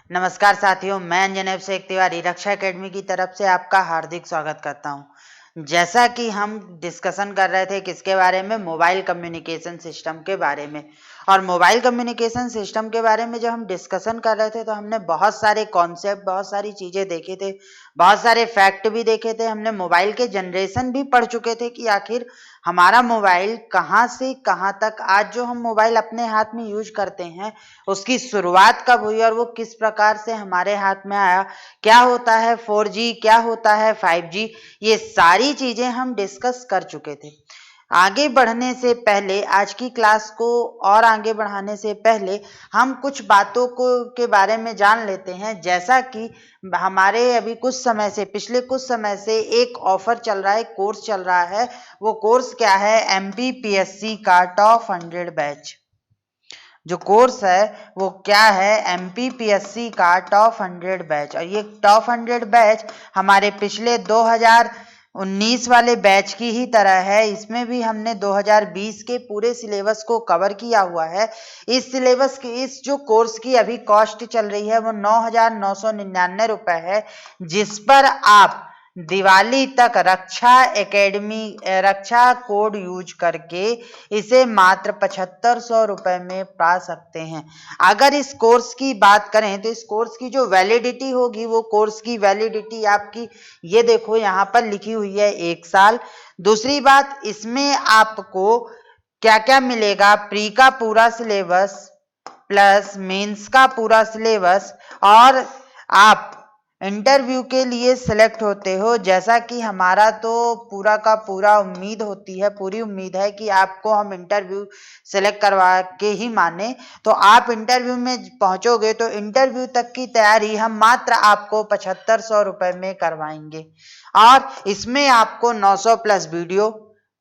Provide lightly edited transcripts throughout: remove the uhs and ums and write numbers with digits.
नमस्कार साथियों, मैं अंजनेब शेख तिवारी रक्षा एकेडमी की तरफ से आपका हार्दिक स्वागत करता हूं। जैसा कि हम डिस्कशन कर रहे थे किसके बारे में, मोबाइल कम्युनिकेशन सिस्टम के बारे में। और मोबाइल कम्युनिकेशन सिस्टम के बारे में जब हम डिस्कशन कर रहे थे तो हमने बहुत सारे कॉन्सेप्ट, बहुत सारी चीज़ें देखे थे, बहुत सारे फैक्ट भी देखे थे। हमने मोबाइल के जनरेशन भी पढ़ चुके थे कि आखिर हमारा मोबाइल कहाँ से कहाँ तक, आज जो हम मोबाइल अपने हाथ में यूज करते हैं उसकी शुरुआत कब हुई और वो किस प्रकार से हमारे हाथ में आया, क्या होता है 4G, क्या होता है 5G, ये सारी चीजें हम डिस्कस कर चुके थे। आगे बढ़ने से पहले, आज की क्लास को और आगे बढ़ाने से पहले हम कुछ बातों को के बारे में जान लेते हैं। जैसा कि हमारे अभी कुछ समय से, पिछले कुछ समय से एक ऑफर चल रहा है, कोर्स चल रहा है। वो कोर्स क्या है? MPPSC का टॉप 100 बैच। जो कोर्स है वो क्या है? MPPSC का टॉप 100 बैच। और ये टॉप 100 बैच हमारे पिछले 2019 वाले बैच की ही तरह है। इसमें भी हमने 2020 के पूरे सिलेबस को कवर किया हुआ है। इस सिलेबस की, इस जो कोर्स की अभी कॉस्ट चल रही है वो 9,999 रुपए है, जिस पर आप दिवाली तक रक्षा कोड यूज करके इसे मात्र 7500 रुपए में पा सकते हैं। अगर इस कोर्स की बात करें तो इस कोर्स की जो वैलिडिटी होगी, वो कोर्स की वैलिडिटी आपकी ये देखो यहाँ पर लिखी हुई है, 1 साल। दूसरी बात, इसमें आपको क्या क्या मिलेगा? प्री का पूरा सिलेबस प्लस मेंस का पूरा सिलेबस, और आप इंटरव्यू के लिए सिलेक्ट होते हो। जैसा कि हमारा तो पूरा का पूरा उम्मीद होती है, पूरी उम्मीद है कि आपको हम इंटरव्यू सेलेक्ट करवा के ही माने। तो आप इंटरव्यू में पहुंचोगे तो इंटरव्यू तक की तैयारी हम मात्र आपको 7500 रुपए में करवाएंगे। और इसमें आपको 900 प्लस वीडियो,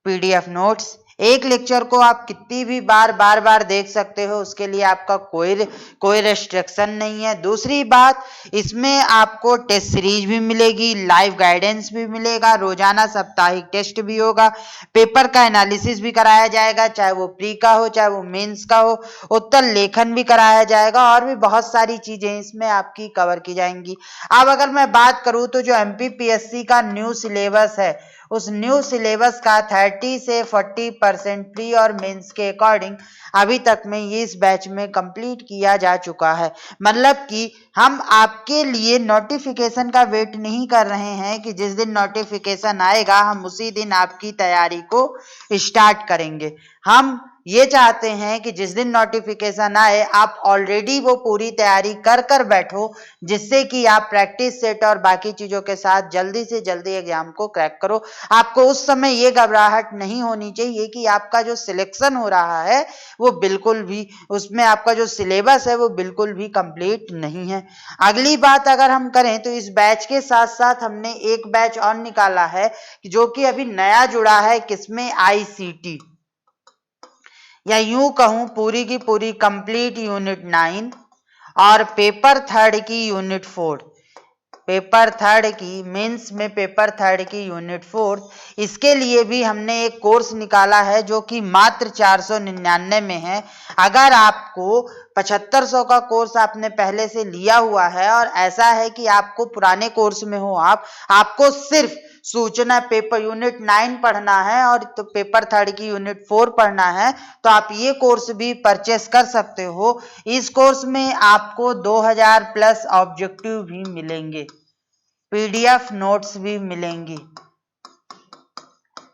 PDF नोट्स, एक लेक्चर को आप कितनी भी बार देख सकते हो, उसके लिए आपका कोई रेस्ट्रिक्शन नहीं है। दूसरी बात, इसमें आपको टेस्ट सीरीज भी मिलेगी, लाइव गाइडेंस भी मिलेगा, रोजाना साप्ताहिक टेस्ट भी होगा, पेपर का एनालिसिस भी कराया जाएगा, चाहे वो प्री का हो चाहे वो मेंस का हो, उत्तर लेखन भी कराया जाएगा, और भी बहुत सारी चीजें इसमें आपकी कवर की जाएंगी। अब अगर मैं बात करूं तो जो MPPSC का न्यू सिलेबस है, उस न्यू सिलेबस का 30 से 40% प्री और मेंस के अकॉर्डिंग अभी तक में ये इस बैच में कंप्लीट किया जा चुका है। मतलब कि हम आपके लिए नोटिफिकेशन का वेट नहीं कर रहे हैं कि जिस दिन नोटिफिकेशन आएगा हम उसी दिन आपकी तैयारी को स्टार्ट करेंगे। हम ये चाहते हैं कि जिस दिन नोटिफिकेशन आए आप ऑलरेडी वो पूरी तैयारी कर बैठो, जिससे कि आप प्रैक्टिस सेट और बाकी चीजों के साथ जल्दी से जल्दी एग्जाम को क्रैक करो। आपको उस समय ये घबराहट नहीं होनी चाहिए कि आपका जो सिलेक्शन हो रहा है वो बिल्कुल भी, उसमें आपका जो सिलेबस है वो बिल्कुल भी कंप्लीट नहीं है। अगली बात अगर हम करें तो इस बैच के साथ साथ हमने एक बैच और निकाला है जो कि अभी नया जुड़ा है, किसमें? ICT, या यूं कहूं पूरी की पूरी कंप्लीट यूनिट 9 और पेपर थर्ड की यूनिट 4, पेपर थर्ड की मेंस में पेपर थर्ड की यूनिट 4। इसके लिए भी हमने एक कोर्स निकाला है जो कि मात्र 499 में है। अगर आपको 7500 का कोर्स आपने पहले से लिया हुआ है और ऐसा है कि आपको पुराने कोर्स में हो, आपको सिर्फ सूचना पेपर यूनिट 9 पढ़ना है और तो पेपर थर्ड की यूनिट 4 पढ़ना है, तो आप ये कोर्स भी परचेस कर सकते हो। इस कोर्स में आपको 2000 प्लस ऑब्जेक्टिव भी मिलेंगे, PDF नोट्स भी मिलेंगी।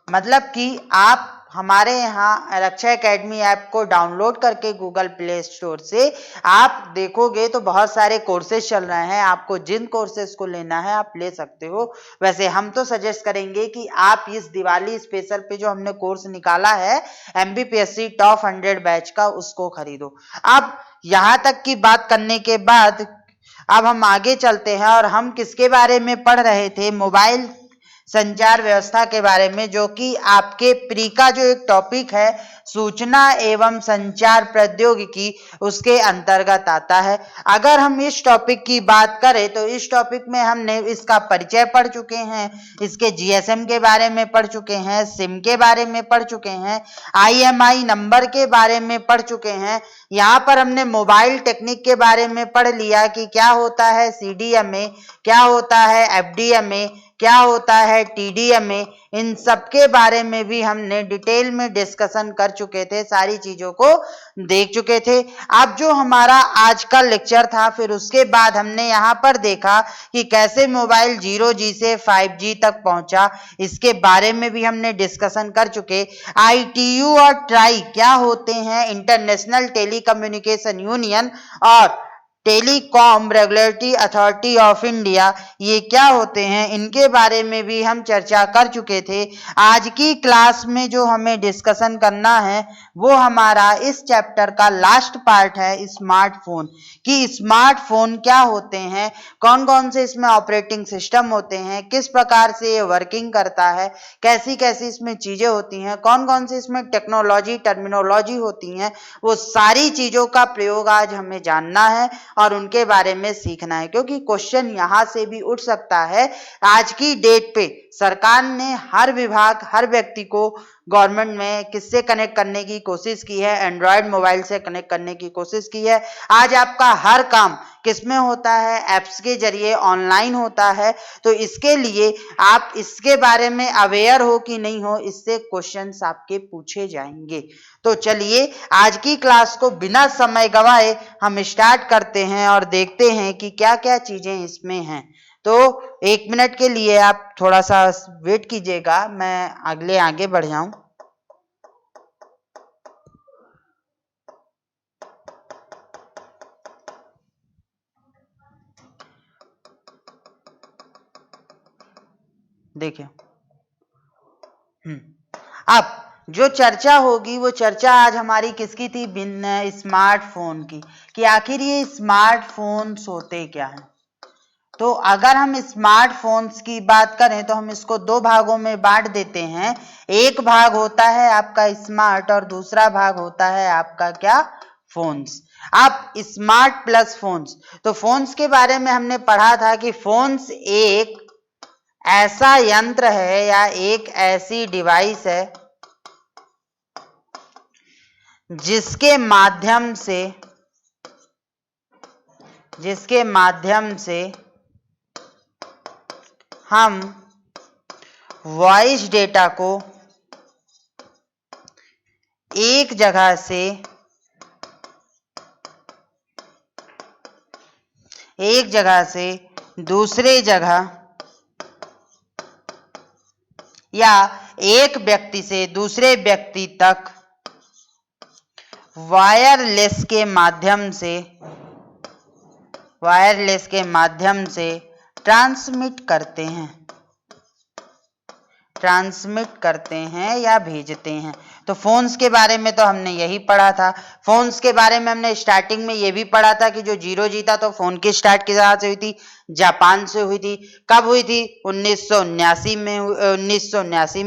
मतलब कि आप हमारे यहाँ रक्षा एकेडमी ऐप को डाउनलोड करके गूगल प्ले स्टोर से आप देखोगे तो बहुत सारे कोर्सेज चल रहे हैं। आपको जिन कोर्सेज को लेना है आप ले सकते हो। वैसे हम तो सजेस्ट करेंगे कि आप इस दिवाली स्पेशल पे जो हमने कोर्स निकाला है MPPSC टॉप 100 बैच का, उसको खरीदो। अब यहाँ तक की बात करने के बाद अब हम आगे चलते हैं और हम किसके बारे में पढ़ रहे थे? मोबाइल संचार व्यवस्था के बारे में, जो कि आपके प्री का जो एक टॉपिक है सूचना एवं संचार प्रौद्योगिकी, उसके अंतर्गत आता है। अगर हम इस टॉपिक की बात करें तो इस टॉपिक में हमने इसका परिचय पढ़ चुके हैं, इसके जीएसएम के बारे में पढ़ चुके हैं, सिम के बारे में पढ़ चुके हैं, आईएमआई नंबर के बारे में पढ़ चुके हैं। यहाँ पर हमने मोबाइल टेक्निक के बारे में पढ़ लिया कि क्या होता है सीडीएमए, क्या होता है एफडीएमए, क्या होता है टीडीएमए। इन सब के बारे में भी हमने डिटेल में डिस्कशन कर चुके थे, सारी चीजों को देख चुके थे। अब जो हमारा आज का लेक्चर था, फिर उसके बाद हमने यहाँ पर देखा कि कैसे मोबाइल 0G से 5G तक पहुंचा, इसके बारे में भी हमने डिस्कशन कर चुके। ITU और ट्राई क्या होते हैं, इंटरनेशनल टेलीकम्युनिकेशन यूनियन और telecom regulatory authority of India, ये क्या होते हैं, इनके बारे में भी हम चर्चा कर चुके थे। आज की क्लास में जो हमें डिस्कशन करना है वो हमारा इस चैप्टर का लास्ट पार्ट है, स्मार्टफोन। कि स्मार्टफोन क्या होते हैं, कौन कौन से इसमें ऑपरेटिंग सिस्टम होते हैं, किस प्रकार से ये वर्किंग करता है, कैसी कैसी इसमें चीजें होती हैं, कौन कौन से इसमें टेक्नोलॉजी टर्मिनोलॉजी होती हैं, वो सारी चीजों का प्रयोग आज हमें जानना है और उनके बारे में सीखना है। क्योंकि क्वेश्चन यहाँ से भी उठ सकता है। आज की डेट पे सरकार ने हर विभाग, हर व्यक्ति को गवर्नमेंट में किससे कनेक्ट करने की कोशिश की है, एंड्रॉयड मोबाइल से कनेक्ट करने की कोशिश की है। आज आपका हर काम किसमें होता है, ऐप्स के जरिए ऑनलाइन होता है। तो इसके लिए आप इसके बारे में अवेयर हो कि नहीं हो, इससे क्वेश्चंस आपके पूछे जाएंगे। तो चलिए आज की क्लास को बिना समय गवाए हम स्टार्ट करते हैं और देखते हैं कि क्या क्या चीजें इसमें हैं। तो 1 मिनट के लिए आप थोड़ा सा वेट कीजिएगा, मैं आगे बढ़ जाऊं। देखिए, अब जो चर्चा होगी वो चर्चा आज हमारी किसकी थी, स्मार्टफोन की, कि आखिर ये स्मार्टफोन्स होते क्या हैं। तो अगर हम स्मार्टफोन्स की बात करें तो हम इसको 2 भागों में बांट देते हैं। एक भाग होता है आपका स्मार्ट और दूसरा भाग होता है आपका क्या, फोन्स। अब स्मार्ट प्लस फोन्स, तो फोन्स के बारे में हमने पढ़ा था कि फोन्स एक ऐसा यंत्र है या एक ऐसी डिवाइस है जिसके माध्यम से हम वॉइस डेटा को एक जगह से दूसरे जगह या एक व्यक्ति से दूसरे व्यक्ति तक वायरलेस के माध्यम से ट्रांसमिट करते हैं या भेजते हैं। तो फोन्स के बारे में तो हमने यही पढ़ा था। फोन्स के बारे में हमने स्टार्टिंग में ये भी पढ़ा था कि जो 0G था तो फोन की स्टार्ट किस तरह से हुई थी, जापान से हुई थी। कब हुई थी, 1979 में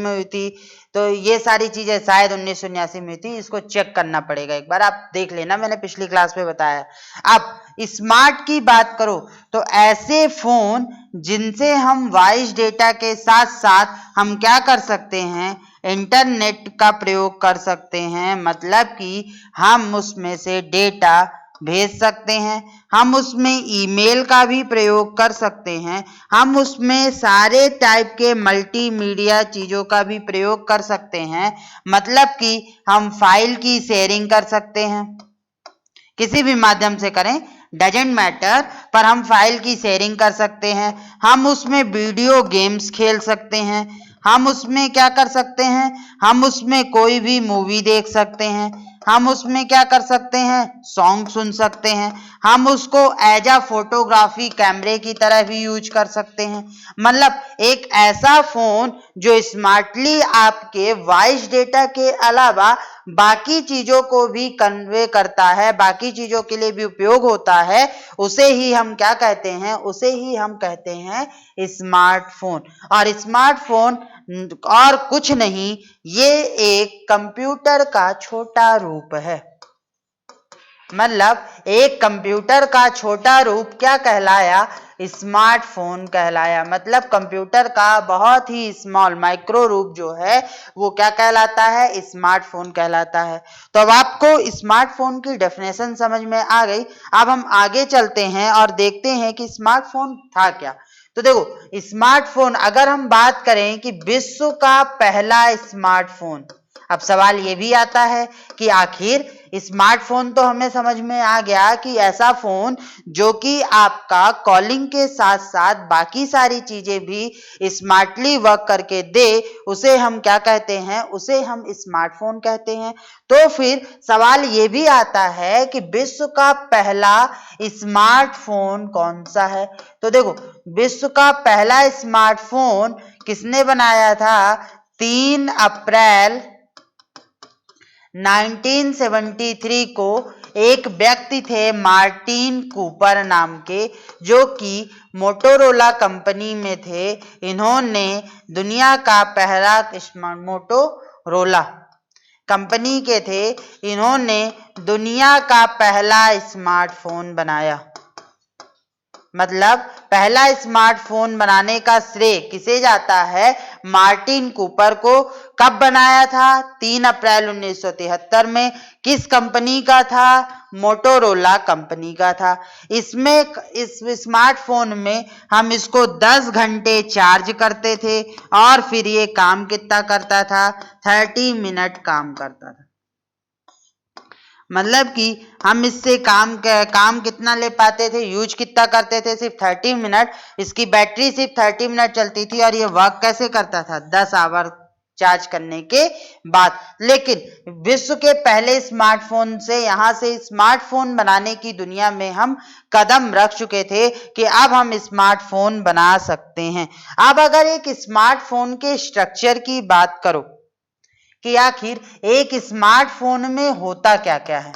हुई थी। तो ये सारी चीजें शायद 1979 में थी, इसको चेक करना पड़ेगा, एक बार आप देख लेना, मैंने पिछली क्लास में बताया। अब स्मार्ट की बात करो तो ऐसे फोन जिनसे हम वॉइस डेटा के साथ साथ हम क्या कर सकते हैं, इंटरनेट का प्रयोग कर सकते हैं। मतलब कि हम उसमें से डेटा भेज सकते हैं, हम उसमें ईमेल का भी प्रयोग कर सकते हैं, हम उसमें सारे टाइप के मल्टीमीडिया चीज़ों का भी प्रयोग कर सकते हैं। मतलब कि हम फाइल की शेयरिंग कर सकते हैं, किसी भी माध्यम से करें, डजेंट मैटर, पर हम फाइल की शेयरिंग कर सकते हैं। हम उसमें वीडियो गेम्स खेल सकते हैं, हम उसमें क्या कर सकते हैं, हम उसमें कोई भी मूवी देख सकते हैं, हम उसमें क्या कर सकते हैं, सॉन्ग सुन सकते हैं, हम उसको एज अ फोटोग्राफी कैमरे की तरह भी यूज कर सकते हैं। मतलब एक ऐसा फोन जो स्मार्टली आपके वॉइस डेटा के अलावा बाकी चीजों को भी कन्वे करता है, बाकी चीजों के लिए भी उपयोग होता है, उसे ही हम क्या कहते हैं, उसे ही हम कहते हैं स्मार्टफोन। और स्मार्टफोन और कुछ नहीं, ये एक कंप्यूटर का छोटा रूप है। मतलब एक कंप्यूटर का छोटा रूप क्या कहलाया, स्मार्टफोन कहलाया। मतलब कंप्यूटर का बहुत ही स्मॉल माइक्रो रूप जो है वो क्या कहलाता है, स्मार्टफोन कहलाता है। तो अब आपको स्मार्टफोन की डेफिनेशन समझ में आ गई। अब हम आगे चलते हैं और देखते हैं कि स्मार्टफोन था क्या। तो देखो स्मार्टफोन, अगर हम बात करें कि विश्व का पहला स्मार्टफोन, अब सवाल ये भी आता है कि आखिर स्मार्टफोन तो हमें समझ में आ गया कि ऐसा फोन जो कि आपका कॉलिंग के साथ साथ बाकी सारी चीजें भी स्मार्टली वर्क करके दे, उसे हम क्या कहते हैं, उसे हम स्मार्टफोन कहते हैं। तो फिर सवाल ये भी आता है कि विश्व का पहला स्मार्टफोन कौन सा है। तो देखो विश्व का पहला स्मार्टफोन किसने बनाया था, 3 अप्रैल 1973 को एक व्यक्ति थे मार्टिन कूपर नाम के, जो कि मोटोरोला कंपनी में थे। इन्होंने दुनिया का पहला मोटोरोला कंपनी के थे, इन्होंने दुनिया का पहला स्मार्टफोन बनाया। मतलब पहला स्मार्टफोन बनाने का श्रेय किसे जाता है, मार्टिन कूपर को। कब बनाया था, 3 अप्रैल 1973 में। किस कंपनी का था, मोटोरोला कंपनी का था। इसमें इस स्मार्टफोन में हम इसको 10 घंटे चार्ज करते थे और फिर ये काम कितना करता था, 30 मिनट काम करता था। मतलब कि हम इससे काम कितना ले पाते थे, यूज कितना करते थे, सिर्फ 30 मिनट। इसकी बैटरी सिर्फ 30 मिनट चलती थी और ये वर्क कैसे करता था, 10 आवर चार्ज करने के बाद। लेकिन विश्व के पहले स्मार्टफोन से, यहां से स्मार्टफोन बनाने की दुनिया में हम कदम रख चुके थे कि अब हम स्मार्टफोन बना सकते हैं। अब अगर एक स्मार्टफोन के स्ट्रक्चर की बात करो कि आखिर एक स्मार्टफोन में होता क्या क्या है,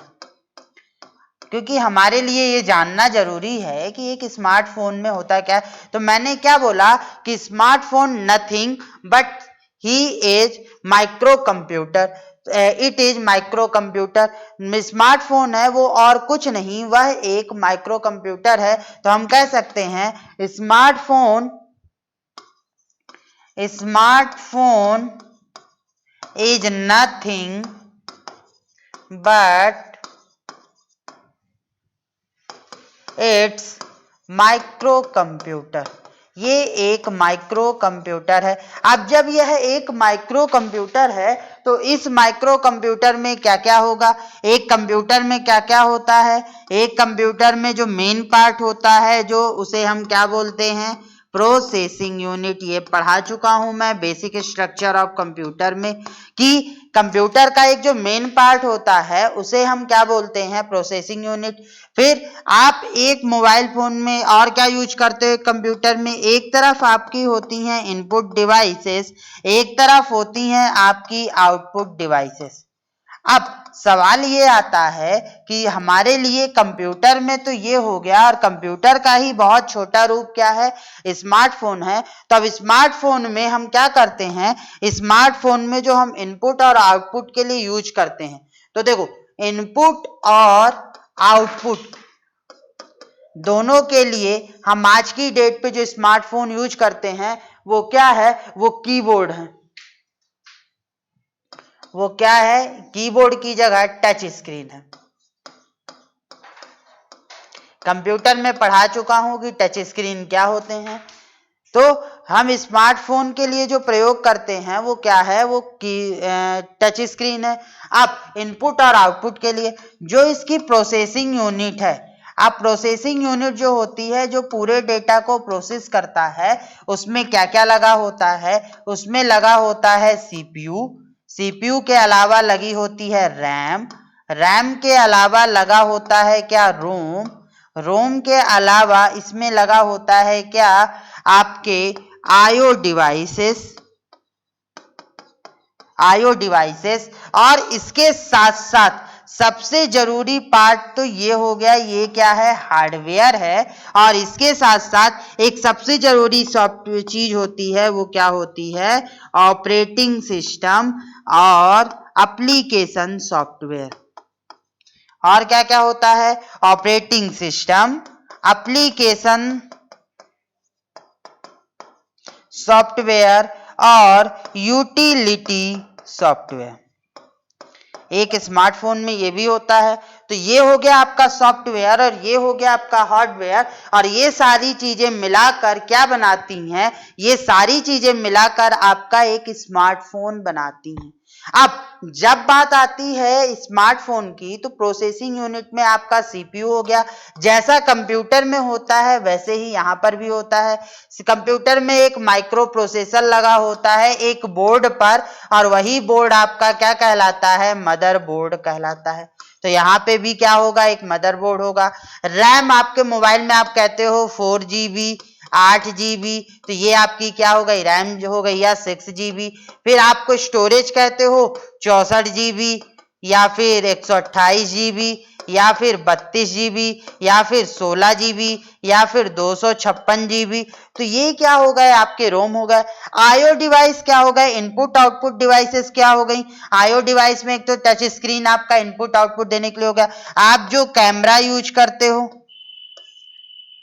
क्योंकि हमारे लिए ये जानना जरूरी है कि एक स्मार्टफोन में होता क्या है। तो मैंने क्या बोला कि smartphone nothing but he is micro computer, it is micro computer. Smartphone है वो और कुछ नहीं, वह एक माइक्रो कंप्यूटर है। तो हम कह सकते हैं smartphone is nothing but it's micro computer. ये एक माइक्रो कंप्यूटर है। अब जब यह एक माइक्रो कंप्यूटर है तो इस माइक्रो कंप्यूटर में क्या क्या होगा, एक कंप्यूटर में क्या क्या होता है, एक कंप्यूटर में जो मेन पार्ट होता है जो उसे हम क्या बोलते हैं, प्रोसेसिंग यूनिट। ये पढ़ा चुका हूं मैं बेसिक स्ट्रक्चर ऑफ कंप्यूटर में कि कंप्यूटर का एक जो मेन पार्ट होता है उसे हम क्या बोलते हैं, प्रोसेसिंग यूनिट। फिर आप एक मोबाइल फोन में और क्या यूज करते हो, कंप्यूटर में एक तरफ आपकी होती हैं इनपुट डिवाइसेस, एक तरफ होती हैं आपकी आउटपुट डिवाइसेस। अब सवाल ये आता है कि हमारे लिए कंप्यूटर में तो ये हो गया, और कंप्यूटर का ही बहुत छोटा रूप क्या है, स्मार्टफोन है। तो अब स्मार्टफोन में हम क्या करते हैं, स्मार्टफोन में जो हम इनपुट और आउटपुट के लिए यूज करते हैं, तो देखो इनपुट और आउटपुट दोनों के लिए हम आज की डेट पे जो स्मार्टफोन यूज करते हैं वो क्या है, वो कीबोर्ड है। वो क्या है, कीबोर्ड की जगह टच स्क्रीन है। कंप्यूटर में पढ़ा चुका हूं कि टच स्क्रीन क्या होते हैं। तो हम स्मार्टफोन के लिए जो प्रयोग करते हैं वो क्या है, वो टच स्क्रीन है। अब इनपुट और आउटपुट के लिए जो इसकी प्रोसेसिंग यूनिट है, अब प्रोसेसिंग यूनिट जो होती है, जो पूरे डेटा को प्रोसेस करता है, उसमें क्या क्या लगा होता है, उसमें लगा होता है सीपीयू, सीपीयू के अलावा लगी होती है रैम, रैम के अलावा लगा होता है क्या, रोम, रोम के अलावा इसमें लगा होता है क्या, आपके आईओ डिवाइसेस। और इसके साथ साथ सबसे जरूरी पार्ट तो ये हो गया, ये क्या है, हार्डवेयर है। और इसके साथ साथ एक सबसे जरूरी सॉफ्टवेयर चीज होती है, वो क्या होती है, ऑपरेटिंग सिस्टम और एप्लीकेशन सॉफ्टवेयर। और क्या क्या होता है, ऑपरेटिंग सिस्टम, एप्लीकेशन सॉफ्टवेयर और यूटिलिटी सॉफ्टवेयर। एक स्मार्टफोन में ये भी होता है। तो ये हो गया आपका सॉफ्टवेयर और ये हो गया आपका हार्डवेयर। और ये सारी चीजें मिलाकर क्या बनाती हैं, ये सारी चीजें मिलाकर आपका एक स्मार्टफोन बनाती हैं। अब जब बात आती है स्मार्टफोन की, तो प्रोसेसिंग यूनिट में आपका सीपीयू हो गया। जैसा कंप्यूटर में होता है वैसे ही यहाँ पर भी होता है। कंप्यूटर में एक माइक्रो प्रोसेसर लगा होता है एक बोर्ड पर, और वही बोर्ड आपका क्या कहलाता है, मदरबोर्ड कहलाता है। तो यहाँ पे भी क्या होगा, एक मदरबोर्ड होगा। रैम आपके मोबाइल में आप कहते हो 4GB 8GB, तो ये आपकी क्या हो गई, रैम जो हो गई, या 6GB। फिर आपको स्टोरेज कहते हो 64GB या फिर 128GB या फिर 32GB या फिर 16GB या फिर 256GB। तो ये क्या हो गए, आपके रोम हो गए। आईओ डिवाइस क्या हो गए, इनपुट आउटपुट डिवाइसेस क्या हो गई। आईओ डिवाइस में एक तो टच स्क्रीन आपका इनपुट आउटपुट देने के लिए हो गया। आप जो कैमरा यूज करते हो,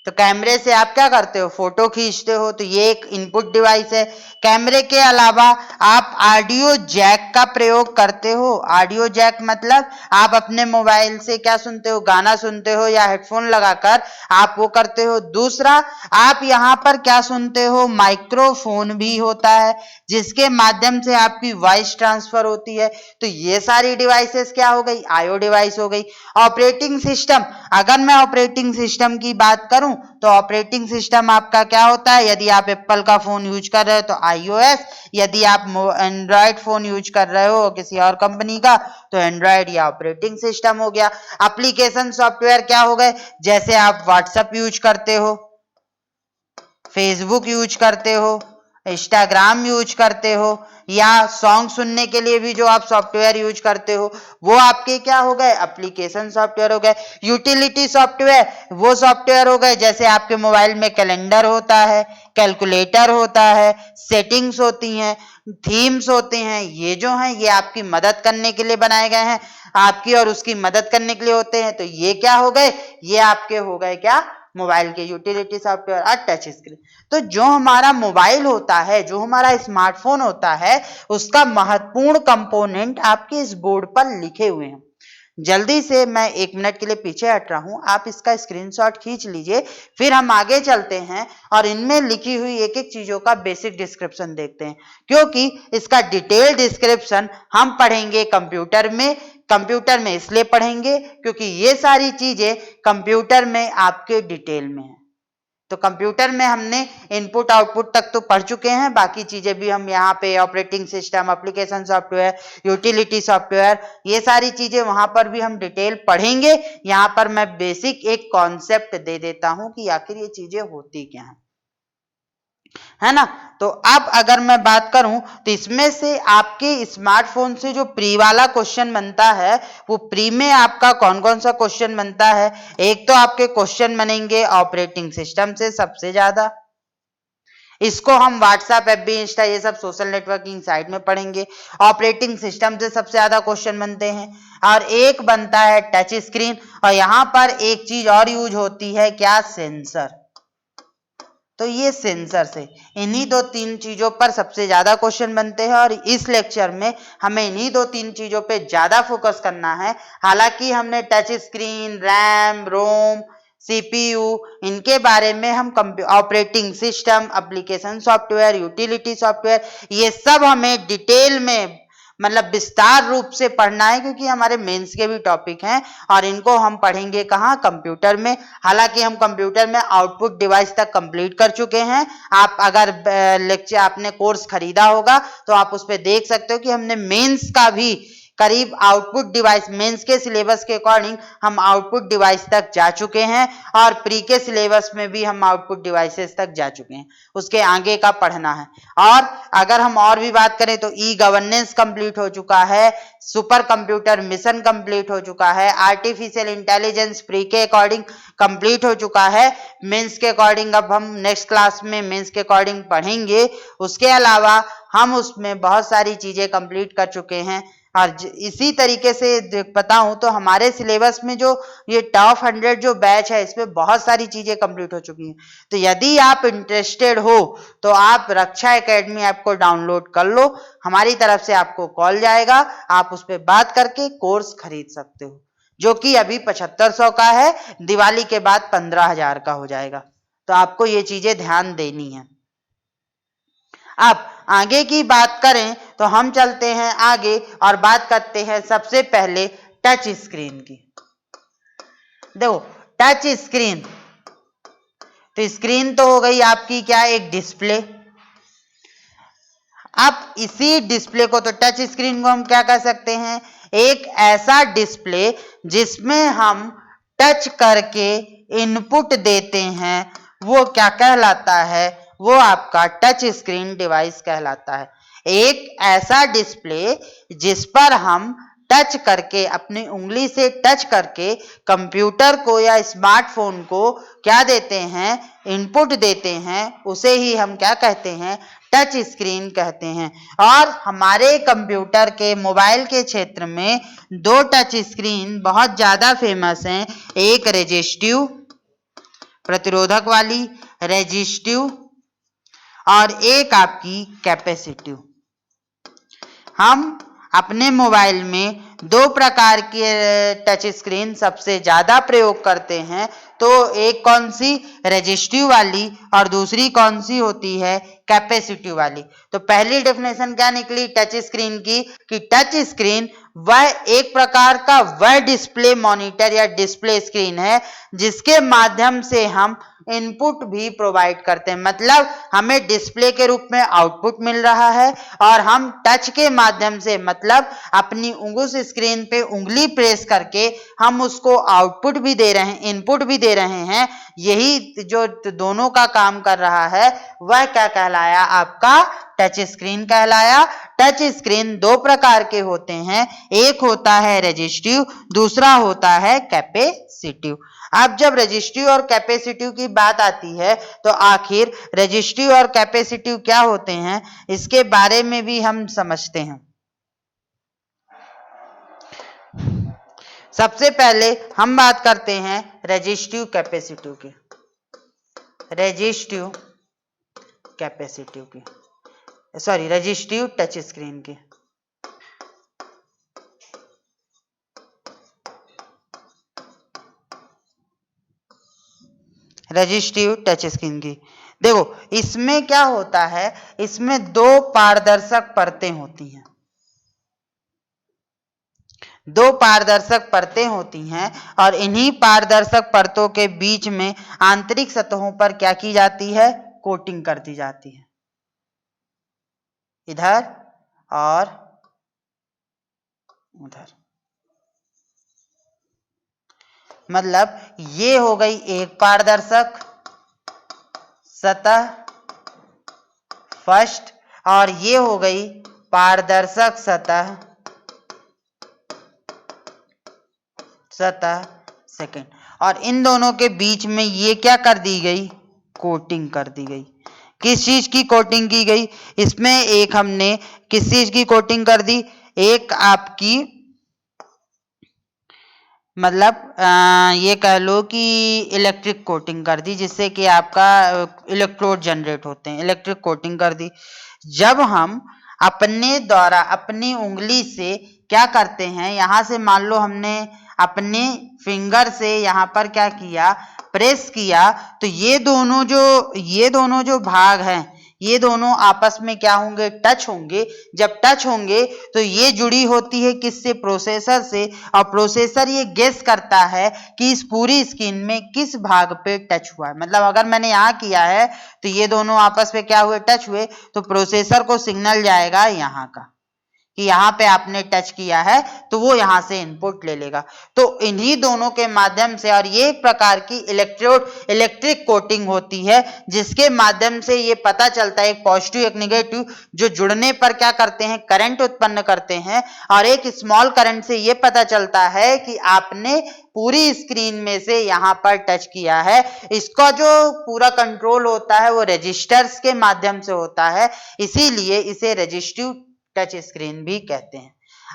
तो कैमरे से आप क्या करते हो, फोटो खींचते हो, तो ये एक इनपुट डिवाइस है। कैमरे के अलावा आप ऑडियो जैक का प्रयोग करते हो। ऑडियो जैक मतलब आप अपने मोबाइल से क्या सुनते हो, गाना सुनते हो या हेडफोन लगाकर आप वो करते हो। दूसरा, आप यहाँ पर क्या सुनते हो, माइक्रोफोन भी होता है जिसके माध्यम से आपकी वॉइस ट्रांसफर होती है। तो ये सारी डिवाइसेस क्या हो गई, आईओ डिवाइस हो गई। ऑपरेटिंग सिस्टम, अगर मैं ऑपरेटिंग सिस्टम की बात करूं तो ऑपरेटिंग सिस्टम आपका क्या होता है, यदि आप एप्पल का फोन यूज कर रहे हो तो iOS, यदि आप एंड्रॉयड फोन यूज कर रहे हो किसी और कंपनी का तो एंड्रॉयड या ऑपरेटिंग सिस्टम हो गया। एप्लीकेशन सॉफ्टवेयर क्या हो गए, जैसे आप व्हाट्सएप यूज करते हो, फेसबुक यूज करते हो, इंस्टाग्राम यूज करते हो, या सॉन्ग सुनने के लिए भी जो आप सॉफ्टवेयर यूज करते हो वो आपके क्या हो गए, एप्लीकेशन सॉफ्टवेयर हो गए। यूटिलिटी सॉफ्टवेयर वो सॉफ्टवेयर हो गए जैसे आपके मोबाइल में कैलेंडर होता है, कैलकुलेटर होता है, सेटिंग्स होती हैं, थीम्स होते हैं। ये जो हैं ये आपकी मदद करने के लिए बनाए गए हैं, आपकी और उसकी मदद करने के लिए होते हैं। तो ये क्या हो गए, ये आपके हो गए क्या, मोबाइल के यूटिलिटी सॉफ्टवेयर और टच स्क्रीन। तो जो हमारा मोबाइल होता है, जो हमारा स्मार्टफोन होता है, उसका महत्वपूर्ण कंपोनेंट आपके इस बोर्ड पर लिखे हुए हैं। जल्दी से मैं 1 मिनट के लिए पीछे हट रहा हूं, आप इसका स्क्रीनशॉट खींच लीजिए, फिर हम आगे चलते हैं और इनमें लिखी हुई एक एक चीजों का बेसिक डिस्क्रिप्शन देखते हैं, क्योंकि इसका डिटेल डिस्क्रिप्शन हम पढ़ेंगे कंप्यूटर में इसलिए पढ़ेंगे क्योंकि ये सारी चीजें कंप्यूटर में आपके डिटेल में है। तो कंप्यूटर में हमने इनपुट आउटपुट तक तो पढ़ चुके हैं, बाकी चीजें भी हम यहाँ पे operating system, application software, utility software, ये सारी चीजें वहां पर भी हम डिटेल पढ़ेंगे। यहाँ पर मैं बेसिक एक कॉन्सेप्ट दे देता हूं कि आखिर ये चीजें होती क्या है ना। तो अब अगर मैं बात करूं तो इसमें से आपके स्मार्टफोन से जो प्री वाला क्वेश्चन बनता है, वो प्री में आपका कौन कौन सा क्वेश्चन बनता है। एक तो आपके क्वेश्चन बनेंगे ऑपरेटिंग सिस्टम से सबसे ज्यादा, इसको हम व्हाट्सएप, एफबी, इंस्टा ये सब सोशल नेटवर्किंग साइट में पढ़ेंगे। ऑपरेटिंग सिस्टम से सबसे ज्यादा क्वेश्चन बनते हैं। और एक बनता है टच स्क्रीन, और यहाँ पर एक चीज और यूज होती है क्या, सेंसर। तो ये सेंसर से इन्हीं 2-3 चीजों पर सबसे ज्यादा क्वेश्चन बनते हैं, और इस लेक्चर में हमें इन्हीं 2-3 चीजों पे ज्यादा फोकस करना है। हालांकि हमने टच स्क्रीन, रैम, रोम, सीपीयू, इनके बारे में हम operating system, application software, utility software, ये सब हमें डिटेल में मतलब विस्तार रूप से पढ़ना है, क्योंकि हमारे मेंस के भी टॉपिक हैं और इनको हम पढ़ेंगे कहाँ, कंप्यूटर में। हालांकि हम कंप्यूटर में आउटपुट डिवाइस तक कंप्लीट कर चुके हैं। आप अगर लेक्चर आपने कोर्स खरीदा होगा तो आप उस पर देख सकते हो कि हमने मेंस का भी करीब आउटपुट डिवाइस, मेंस के सिलेबस के अकॉर्डिंग हम आउटपुट डिवाइस तक जा चुके हैं और प्री के सिलेबस में भी हम आउटपुट डिवाइसेस तक जा चुके हैं, उसके आगे का पढ़ना है। और अगर हम और भी बात करें तो ई गवर्नेंस कंप्लीट हो चुका है, सुपर कंप्यूटर मिशन कंप्लीट हो चुका है, आर्टिफिशियल इंटेलिजेंस प्री के अकॉर्डिंग कंप्लीट हो चुका है। मेंस के अकॉर्डिंग अब हम नेक्स्ट क्लास में मेंस के अकॉर्डिंग पढ़ेंगे। उसके अलावा हम उसमें बहुत सारी चीजें कंप्लीट कर चुके हैं। और इसी तरीके से बताऊं तो हमारे सिलेबस में जो ये टॉप 100 जो बैच है इसमें बहुत सारी चीजें कंप्लीट हो चुकी हैं। तो यदि आप इंटरेस्टेड हो तो आप रक्षा एकेडमी ऐप को डाउनलोड कर लो, हमारी तरफ से आपको कॉल जाएगा, आप उस पर बात करके कोर्स खरीद सकते हो, जो कि अभी 7500 का है, दिवाली के बाद 15,000 का हो जाएगा। तो आपको ये चीजें ध्यान देनी है। अब आगे की बात करें तो हम चलते हैं आगे और बात करते हैं सबसे पहले टच स्क्रीन की। देखो टच स्क्रीन, तो स्क्रीन तो हो गई आपकी क्या, एक डिस्प्ले। अब इसी डिस्प्ले को, तो टच स्क्रीन को हम क्या कह सकते हैं, एक ऐसा डिस्प्ले जिसमें हम टच करके इनपुट देते हैं, वो क्या कहलाता है, वो आपका टच स्क्रीन डिवाइस कहलाता है। एक ऐसा डिस्प्ले जिस पर हम टच करके, अपनी उंगली से टच करके कंप्यूटर को या स्मार्टफोन को क्या देते हैं, इनपुट देते हैं, उसे ही हम क्या कहते हैं, टच स्क्रीन कहते हैं। और हमारे कंप्यूटर के, मोबाइल के क्षेत्र में दो टच स्क्रीन बहुत ज्यादा फेमस हैं, एक रेजिस्टिव प्रतिरोधक वाली रेजिस्टिव और एक आपकी कैपेसिटिव। हम अपने मोबाइल में दो प्रकार के टच स्क्रीन सबसे ज्यादा प्रयोग करते हैं, तो एक कौन सी, रेजिस्टिव वाली, और दूसरी कौन सी होती है, कैपेसिटिव वाली। तो पहली डेफिनेशन क्या निकली टच स्क्रीन की, कि टच स्क्रीन वह एक प्रकार का वह डिस्प्ले मॉनिटर या डिस्प्ले स्क्रीन है जिसके माध्यम से हम इनपुट भी प्रोवाइड करते हैं। मतलब हमें डिस्प्ले के रूप में आउटपुट मिल रहा है और हम टच के माध्यम से, मतलब अपनी उस स्क्रीन पे उंगली प्रेस करके हम उसको आउटपुट भी दे रहे हैं, इनपुट भी दे रहे हैं। यही जो दोनों का काम कर रहा है वह क्या कहलाया, आपका टच स्क्रीन कहलाया। टच स्क्रीन दो प्रकार के होते हैं, एक होता है रेजिस्टिव, दूसरा होता है कैपेसिटिव। अब जब रेजिस्टिव और कैपेसिटिव की बात आती है तो आखिर रेजिस्टिव और कैपेसिटिव क्या होते हैं, इसके बारे में भी हम समझते हैं। सबसे पहले हम बात करते हैं रेजिस्टिव कैपेसिटिव की, रेजिस्टिव कैपेसिटिव की, सॉरी रेजिस्टिव टच स्क्रीन की। रेजिस्टिव टच स्क्रीन की देखो, इसमें क्या होता है, इसमें दो पारदर्शक परतें होती हैं, दो पारदर्शक परतें होती हैं और इन्हीं पारदर्शक परतों के बीच में आंतरिक सतहों पर क्या की जाती है, कोटिंग कर दी जाती है, इधर और उधर। मतलब ये हो गई एक पारदर्शक सतह फर्स्ट और ये हो गई पारदर्शक सतह सेकंड। और इन दोनों के बीच में ये क्या कर दी गई, कोटिंग कर दी गई। किस चीज की कोटिंग की गई, इसमें एक हमने किस चीज की कोटिंग कर दी, एक आपकी मतलब ये कह लो कि इलेक्ट्रिक कोटिंग कर दी, जिससे कि आपका इलेक्ट्रोड जनरेट होते हैं, इलेक्ट्रिक कोटिंग कर दी। जब हम अपने द्वारा अपनी उंगली से क्या करते हैं, यहां से मान लो हमने अपने फिंगर से यहां पर क्या किया, प्रेस किया, तो ये दोनों जो भाग हैं, ये दोनों आपस में क्या होंगे, टच होंगे। जब टच होंगे तो ये जुड़ी होती है किससे, प्रोसेसर से, और प्रोसेसर ये गेस करता है कि इस पूरी स्क्रीन में किस भाग पे टच हुआ है। मतलब अगर मैंने यहाँ किया है तो ये दोनों आपस में क्या हुए, टच हुए, तो प्रोसेसर को सिग्नल जाएगा यहाँ का कि यहाँ पे आपने टच किया है तो वो यहाँ से इनपुट ले लेगा। तो इन्हीं दोनों के माध्यम से, और ये एक प्रकार की इलेक्ट्रिक कोटिंग होती है जिसके माध्यम से ये पता चलता है एक पॉजिटिव एक निगेटिव जो जुड़ने पर क्या करते हैं, करंट उत्पन्न करते हैं। और एक स्मॉल करंट से ये पता चलता है कि आपने पूरी स्क्रीन में से यहाँ पर टच किया है। इसका जो पूरा कंट्रोल होता है वो रजिस्टर्स के माध्यम से होता है, इसीलिए इसे रजिस्टिव टच स्क्रीन भी कहते हैं।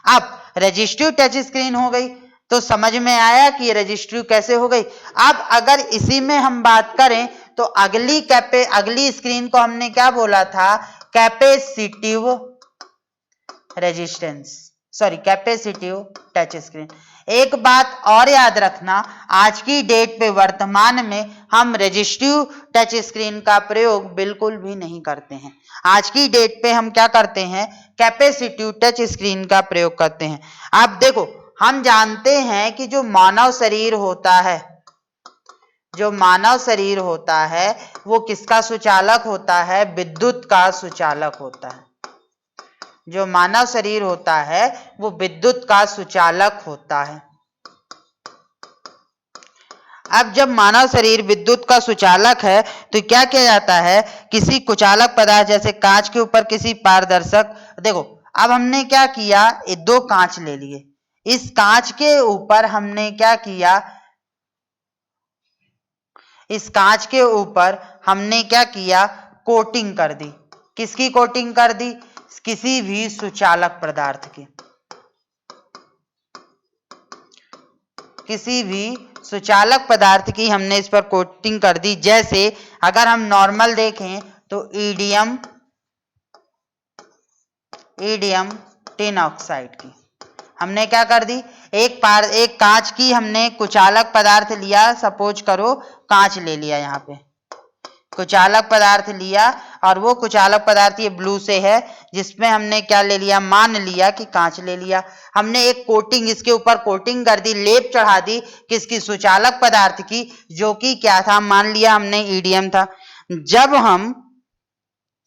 अब रजिस्टिव टच स्क्रीन हो गई तो समझ में आया कि ये रजिस्टिव कैसे हो गई। अब अगर इसी में हम बात करें तो अगली स्क्रीन को हमने क्या बोला था, capacitive resistance, sorry capacitive touch screen. एक बात और याद रखना, आज की डेट पे वर्तमान में हम रजिस्टिव टच स्क्रीन का प्रयोग बिल्कुल भी नहीं करते हैं। आज की डेट पे हम क्या करते हैं, कैपेसिटिव टच स्क्रीन का प्रयोग करते हैं। आप देखो, हम जानते हैं कि जो मानव शरीर होता है वो किसका सुचालक होता है, विद्युत का सुचालक होता है। जो मानव शरीर होता है वो विद्युत का सुचालक होता है। अब जब मानव शरीर विद्युत का सुचालक है तो क्या किया जाता है, किसी कुचालक पदार्थ जैसे कांच के ऊपर किसी पारदर्शक, देखो अब हमने क्या किया, ये दो कांच ले लिए, इस कांच के ऊपर हमने क्या किया, इस कांच के ऊपर हमने क्या किया, कोटिंग कर दी। किसकी कोटिंग कर दी, किसी भी सुचालक पदार्थ की, किसी भी सुचालक पदार्थ की हमने इस पर कोटिंग कर दी। जैसे अगर हम नॉर्मल देखें तो ईडियम टिन ऑक्साइड की हमने क्या कर दी, एक कांच की हमने कुचालक पदार्थ लिया, सपोज करो कांच ले लिया, यहाँ पे कुचालक पदार्थ लिया और वो कुचालक पदार्थ ये ब्लू से है, जिसमें हमने क्या ले लिया, मान लिया कि कांच ले लिया। हमने एक कोटिंग इसके ऊपर कोटिंग कर दी, लेप चढ़ा दी किसकी, सुचालक पदार्थ की, जो कि क्या था, मान लिया हमने ईडियम था। जब हम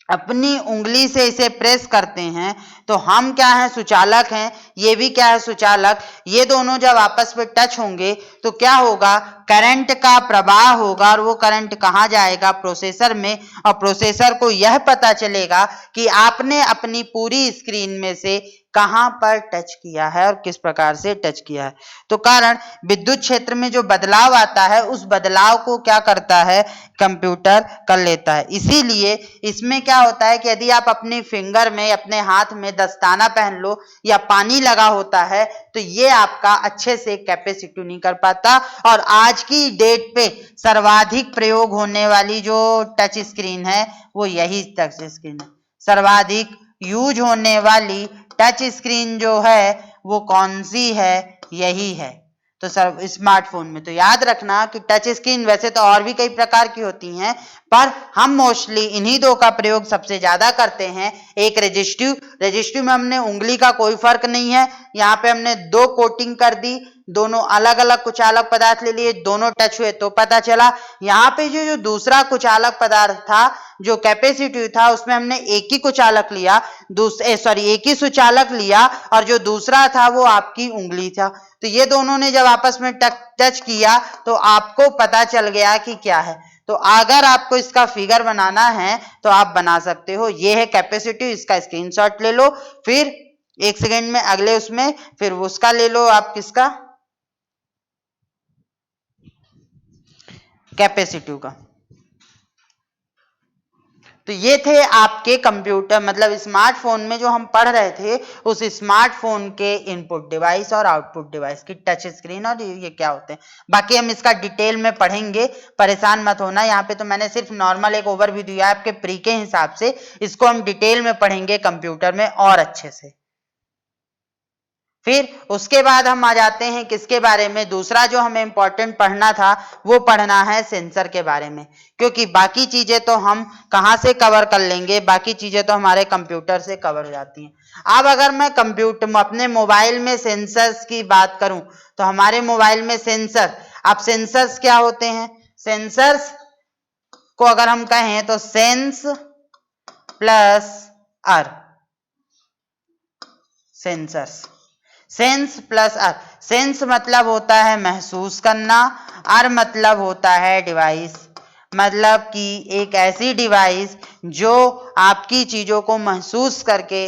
अपनी उंगली से इसे प्रेस करते हैं तो हम क्या हैं, सुचालक हैं, ये भी क्या है, सुचालक। ये दोनों जब आपस में टच होंगे तो क्या होगा, करंट का प्रवाह होगा, और वो करंट कहाँ जाएगा, प्रोसेसर में, और प्रोसेसर को यह पता चलेगा कि आपने अपनी पूरी स्क्रीन में से कहां पर टच किया है और किस प्रकार से टच किया है। तो कारण विद्युत क्षेत्र में जो बदलाव आता है उस बदलाव को क्या करता है, कंप्यूटर कर लेता है। इसीलिए इसमें क्या होता है कि यदि आप अपने फिंगर में, अपने हाथ में दस्ताना पहन लो या पानी लगा होता है तो ये आपका अच्छे से कैपेसिटिव नहीं कर पाता। और आज की डेट पे सर्वाधिक प्रयोग होने वाली जो टच स्क्रीन है वो यही टच स्क्रीन है। सर्वाधिक यूज होने वाली टच स्क्रीन जो है वो कौन सी है, यही है। तो सर स्मार्टफोन में तो याद रखना कि टच स्क्रीन वैसे तो और भी कई प्रकार की होती हैं, पर हम मोस्टली इन्हीं दो का प्रयोग सबसे ज्यादा करते हैं। एक रजिस्टिव में हमने उंगली का कोई फर्क नहीं है, यहाँ पे हमने दो कोटिंग कर दी, दोनों अलग अलग कुचालक पदार्थ ले लिए, दोनों टच हुए तो पता चला। यहाँ पे जो दूसरा कुचालक पदार्थ था जो कैपेसिटिव था उसमें हमने एक ही कुचालक लिया, एक ही सुचालक लिया, और जो दूसरा था वो आपकी उंगली था। तो ये दोनों ने जब आपस में टच किया तो आपको पता चल गया कि क्या है। तो अगर आपको इसका फिगर बनाना है तो आप बना सकते हो। ये है कैपेसिटिव, इसका स्क्रीनशॉट ले लो, फिर एक सेकेंड में अगले उसमें फिर उसका ले लो आप, किसका, कैपेसिटिव का। तो ये थे आपके कंप्यूटर मतलब स्मार्टफोन में जो हम पढ़ रहे थे, उस स्मार्टफोन के इनपुट डिवाइस और आउटपुट डिवाइस की टच स्क्रीन और ये क्या होते हैं। बाकी हम इसका डिटेल में पढ़ेंगे, परेशान मत होना। यहाँ पे तो मैंने सिर्फ नॉर्मल एक ओवरव्यू दिया है आपके प्री के हिसाब से, इसको हम डिटेल में पढ़ेंगे कंप्यूटर में और अच्छे से। फिर उसके बाद हम आ जाते हैं किसके बारे में, दूसरा जो हमें इंपॉर्टेंट पढ़ना था वो पढ़ना है सेंसर के बारे में, क्योंकि बाकी चीजें तो हम कहां से कवर कर लेंगे, बाकी चीजें तो हमारे कंप्यूटर से कवर हो जाती हैं। अब अगर मैं अपने मोबाइल में सेंसर्स की बात करूं तो हमारे मोबाइल में सेंसर, अब सेंसर्स क्या होते हैं, सेंसर्स को अगर हम कहें तो सेंस प्लस अर, सेंसर्स। सेंस प्लस अर, सेंस मतलब होता है महसूस करना, अर मतलब होता है डिवाइस, मतलब कि एक ऐसी डिवाइस जो आपकी चीजों को महसूस करके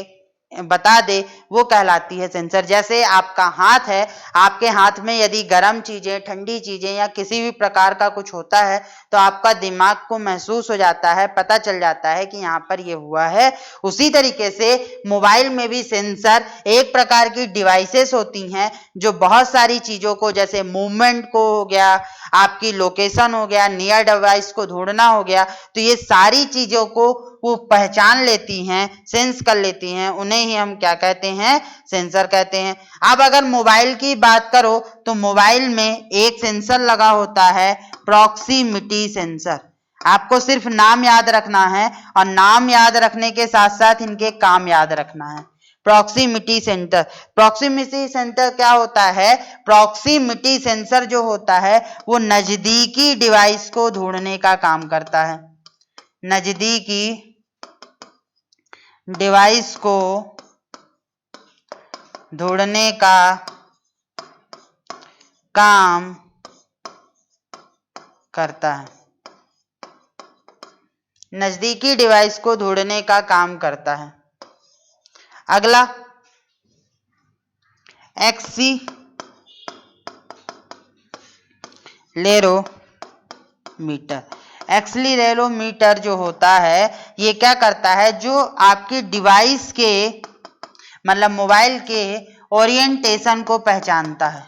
बता दे, वो कहलाती है सेंसर। जैसे आपका हाथ है, आपके हाथ में यदि गर्म चीजें, ठंडी चीजें या किसी भी प्रकार का कुछ होता है तो आपका दिमाग को महसूस हो जाता है, पता चल जाता है कि यहाँ पर ये हुआ है। उसी तरीके से मोबाइल में भी सेंसर एक प्रकार की डिवाइसेस होती हैं जो बहुत सारी चीजों को, जैसे मूवमेंट को हो गया, आपकी लोकेशन हो गया, नियर डिवाइस को ढूंढना हो गया, तो ये सारी चीजों को वो पहचान लेती हैं, सेंस कर लेती हैं, उन्हें ही हम क्या कहते हैं, सेंसर कहते हैं। अब अगर मोबाइल की बात करो तो मोबाइल में एक सेंसर लगा होता है, प्रॉक्सिमिटी सेंसर। आपको सिर्फ नाम याद रखना है और नाम याद रखने के साथ साथ इनके काम याद रखना है। प्रॉक्सिमिटी सेंटर, प्रॉक्सिमिटी सेंटर क्या होता है? प्रॉक्सिमिटी सेंसर जो होता है वो नजदीकी डिवाइस को ढूंढने का काम करता है, नजदीकी डिवाइस को ढूंढने का काम करता है, नजदीकी डिवाइस को ढूंढने का काम करता है। अगला एक्सीलेरोमीटर। एक्सीलेरोमीटर जो होता है ये क्या करता है, जो आपकी डिवाइस के मतलब मोबाइल के ओरिएंटेशन को पहचानता है।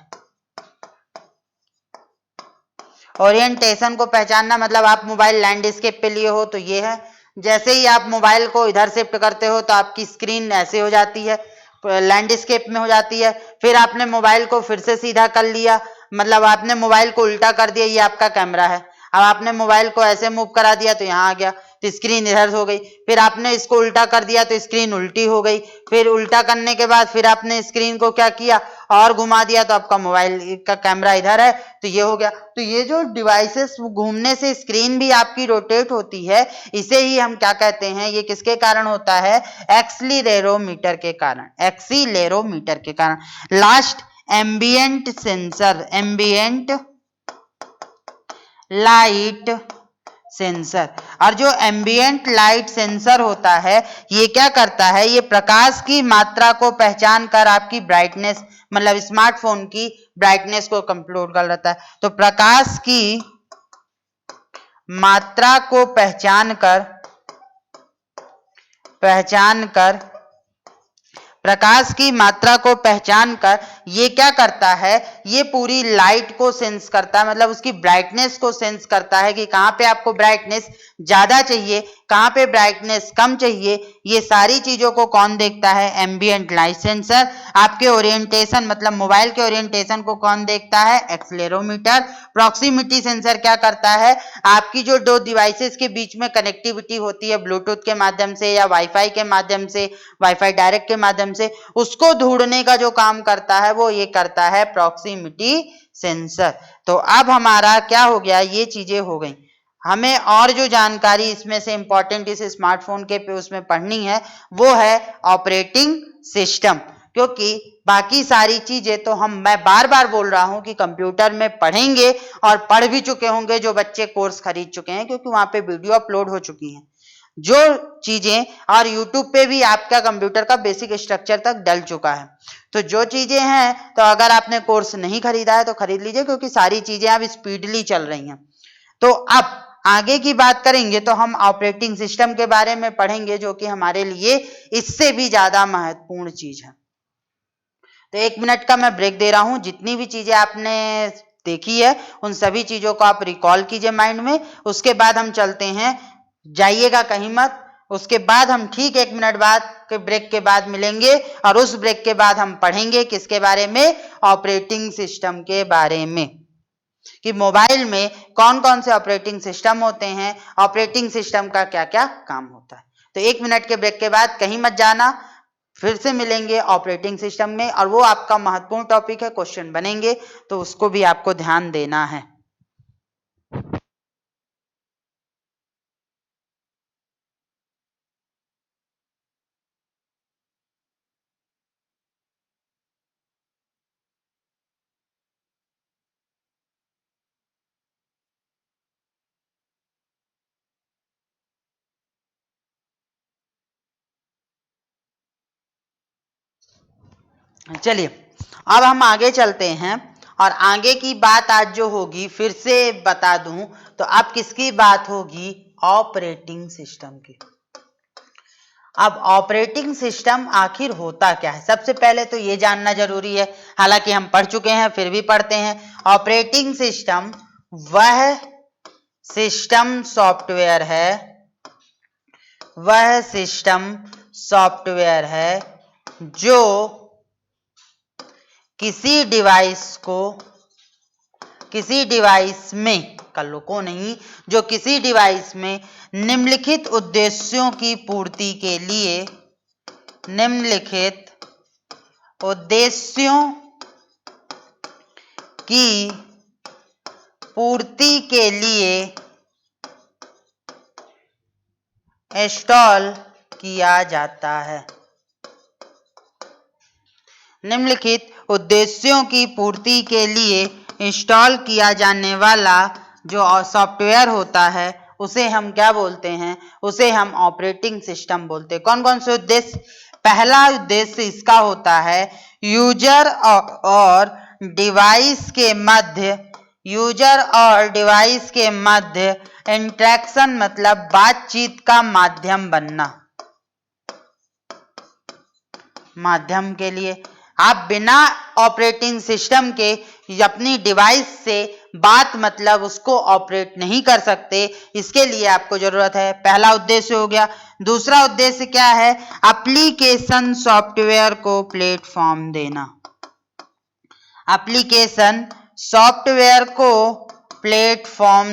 ओरिएंटेशन को पहचानना मतलब आप मोबाइल लैंडस्केप पे लिए हो तो ये है, जैसे ही आप मोबाइल को इधर शिफ्ट करते हो तो आपकी स्क्रीन ऐसे हो जाती है, लैंडस्केप में हो जाती है। फिर आपने मोबाइल को फिर से सीधा कर लिया, मतलब आपने मोबाइल को उल्टा कर दिया, ये आपका कैमरा है। अब आपने मोबाइल को ऐसे मूव करा दिया तो यहाँ आ गया, तो स्क्रीन इधर हो गई। फिर आपने इसको उल्टा कर दिया तो स्क्रीन उल्टी हो गई। फिर उल्टा करने के बाद फिर आपने स्क्रीन को क्या किया, और घुमा दिया तो आपका मोबाइल का कैमरा इधर है, तो ये हो गया। तो ये जो डिवाइसेस घूमने से स्क्रीन भी आपकी रोटेट होती है, इसे ही हम क्या कहते हैं, ये किसके कारण होता है? एक्सीलेरोमीटर के कारण, एक्सीलेरोमीटर के कारण। Last ambient sensor, ambient light sensor. और जो एम्बिएंट लाइट सेंसर होता है ये क्या करता है, ये प्रकाश की मात्रा को पहचान कर आपकी ब्राइटनेस, मतलब स्मार्टफोन की ब्राइटनेस को कंप्यूट कर लेता है। तो प्रकाश की मात्रा को पहचान कर प्रकाश की मात्रा को पहचान कर ये क्या करता है, ये पूरी लाइट को सेंस करता है, मतलब उसकी ब्राइटनेस को सेंस करता है कि कहाँ पे आपको ब्राइटनेस ज्यादा चाहिए, कहाँ पे ब्राइटनेस कम चाहिए। ये सारी चीजों को कौन देखता है? Ambient light sensor. आपके ओरिएंटेशन मतलब मोबाइल के ओरिएंटेशन को कौन देखता है? एक्सीलेरोमीटर। प्रॉक्सिमिटी सेंसर क्या करता है, आपकी जो दो डिवाइसेस के बीच में कनेक्टिविटी होती है ब्लूटूथ के माध्यम से या वाईफाई के माध्यम से, वाईफाई डायरेक्ट के माध्यम से, उसको ढूंढने का जो काम करता है वो ये करता है प्रॉक्सिमिटी सेंसर। तो अब हमारा क्या हो गया, ये चीजें हो गई। हमें और जो जानकारी इसमें से इंपॉर्टेंट इस स्मार्टफोन के पे उसमें पढ़नी है वो है ऑपरेटिंग सिस्टम, क्योंकि बाकी सारी चीजें तो मैं बार बार बोल रहा हूं कि कंप्यूटर में पढ़ेंगे और पढ़ भी चुके होंगे जो बच्चे कोर्स खरीद चुके हैं, क्योंकि वहां पे वीडियो अपलोड हो चुकी हैं जो चीजें, और यूट्यूब पे भी आपका कंप्यूटर का बेसिक स्ट्रक्चर तक डल चुका है। तो जो चीजें हैं, तो अगर आपने कोर्स नहीं खरीदा है तो खरीद लीजिए, क्योंकि सारी चीजें अब स्पीडली चल रही हैं। तो अब आगे की बात करेंगे तो हम ऑपरेटिंग सिस्टम के बारे में पढ़ेंगे, जो कि हमारे लिए इससे भी ज्यादा महत्वपूर्ण चीज है। तो 1 मिनट का मैं ब्रेक दे रहा हूं, जितनी भी चीजें आपने देखी है उन सभी चीजों को आप रिकॉल कीजिए माइंड में, उसके बाद हम चलते हैं, जाइएगा कहीं मत। उसके बाद हम ठीक 1 मिनट बाद के ब्रेक के बाद मिलेंगे, और उस ब्रेक के बाद हम पढ़ेंगे किसके बारे में? ऑपरेटिंग सिस्टम के बारे में, कि मोबाइल में कौन कौन से ऑपरेटिंग सिस्टम होते हैं, ऑपरेटिंग सिस्टम का क्या क्या काम होता है। तो 1 मिनट के ब्रेक के बाद कहीं मत जाना, फिर से मिलेंगे ऑपरेटिंग सिस्टम में, और वो आपका महत्वपूर्ण टॉपिक है, क्वेश्चन बनेंगे तो उसको भी आपको ध्यान देना है। चलिए अब हम आगे चलते हैं और आगे की बात आज जो होगी फिर से बता दूं तो अब किसकी बात होगी, ऑपरेटिंग सिस्टम की। अब ऑपरेटिंग सिस्टम आखिर होता क्या है, सबसे पहले तो ये जानना जरूरी है, हालांकि हम पढ़ चुके हैं फिर भी पढ़ते हैं। ऑपरेटिंग सिस्टम वह सिस्टम सॉफ्टवेयर है, वह सिस्टम सॉफ्टवेयर है जो किसी डिवाइस में, कल्लो को नहीं, जो किसी डिवाइस में निम्नलिखित उद्देश्यों की पूर्ति के लिए, निम्नलिखित उद्देश्यों की पूर्ति के लिए इंस्टॉल किया जाता है। निम्नलिखित उद्देश्यों की पूर्ति के लिए इंस्टॉल किया जाने वाला जो सॉफ्टवेयर होता है उसे हम क्या बोलते हैं, उसे हम ऑपरेटिंग सिस्टम बोलते हैं। कौन कौन से उद्देश्य, पहला उद्देश्य इसका होता है यूजर और डिवाइस के मध्य इंटरेक्शन, मतलब बातचीत का माध्यम बनना। माध्यम के लिए आप बिना ऑपरेटिंग सिस्टम के अपनी डिवाइस से बात, मतलब उसको ऑपरेट नहीं कर सकते, इसके लिए आपको जरूरत है। पहला उद्देश्य हो गया। दूसरा उद्देश्य क्या है, एप्लीकेशन सॉफ्टवेयर को प्लेटफॉर्म देना। एप्लीकेशन सॉफ्टवेयर को प्लेटफॉर्म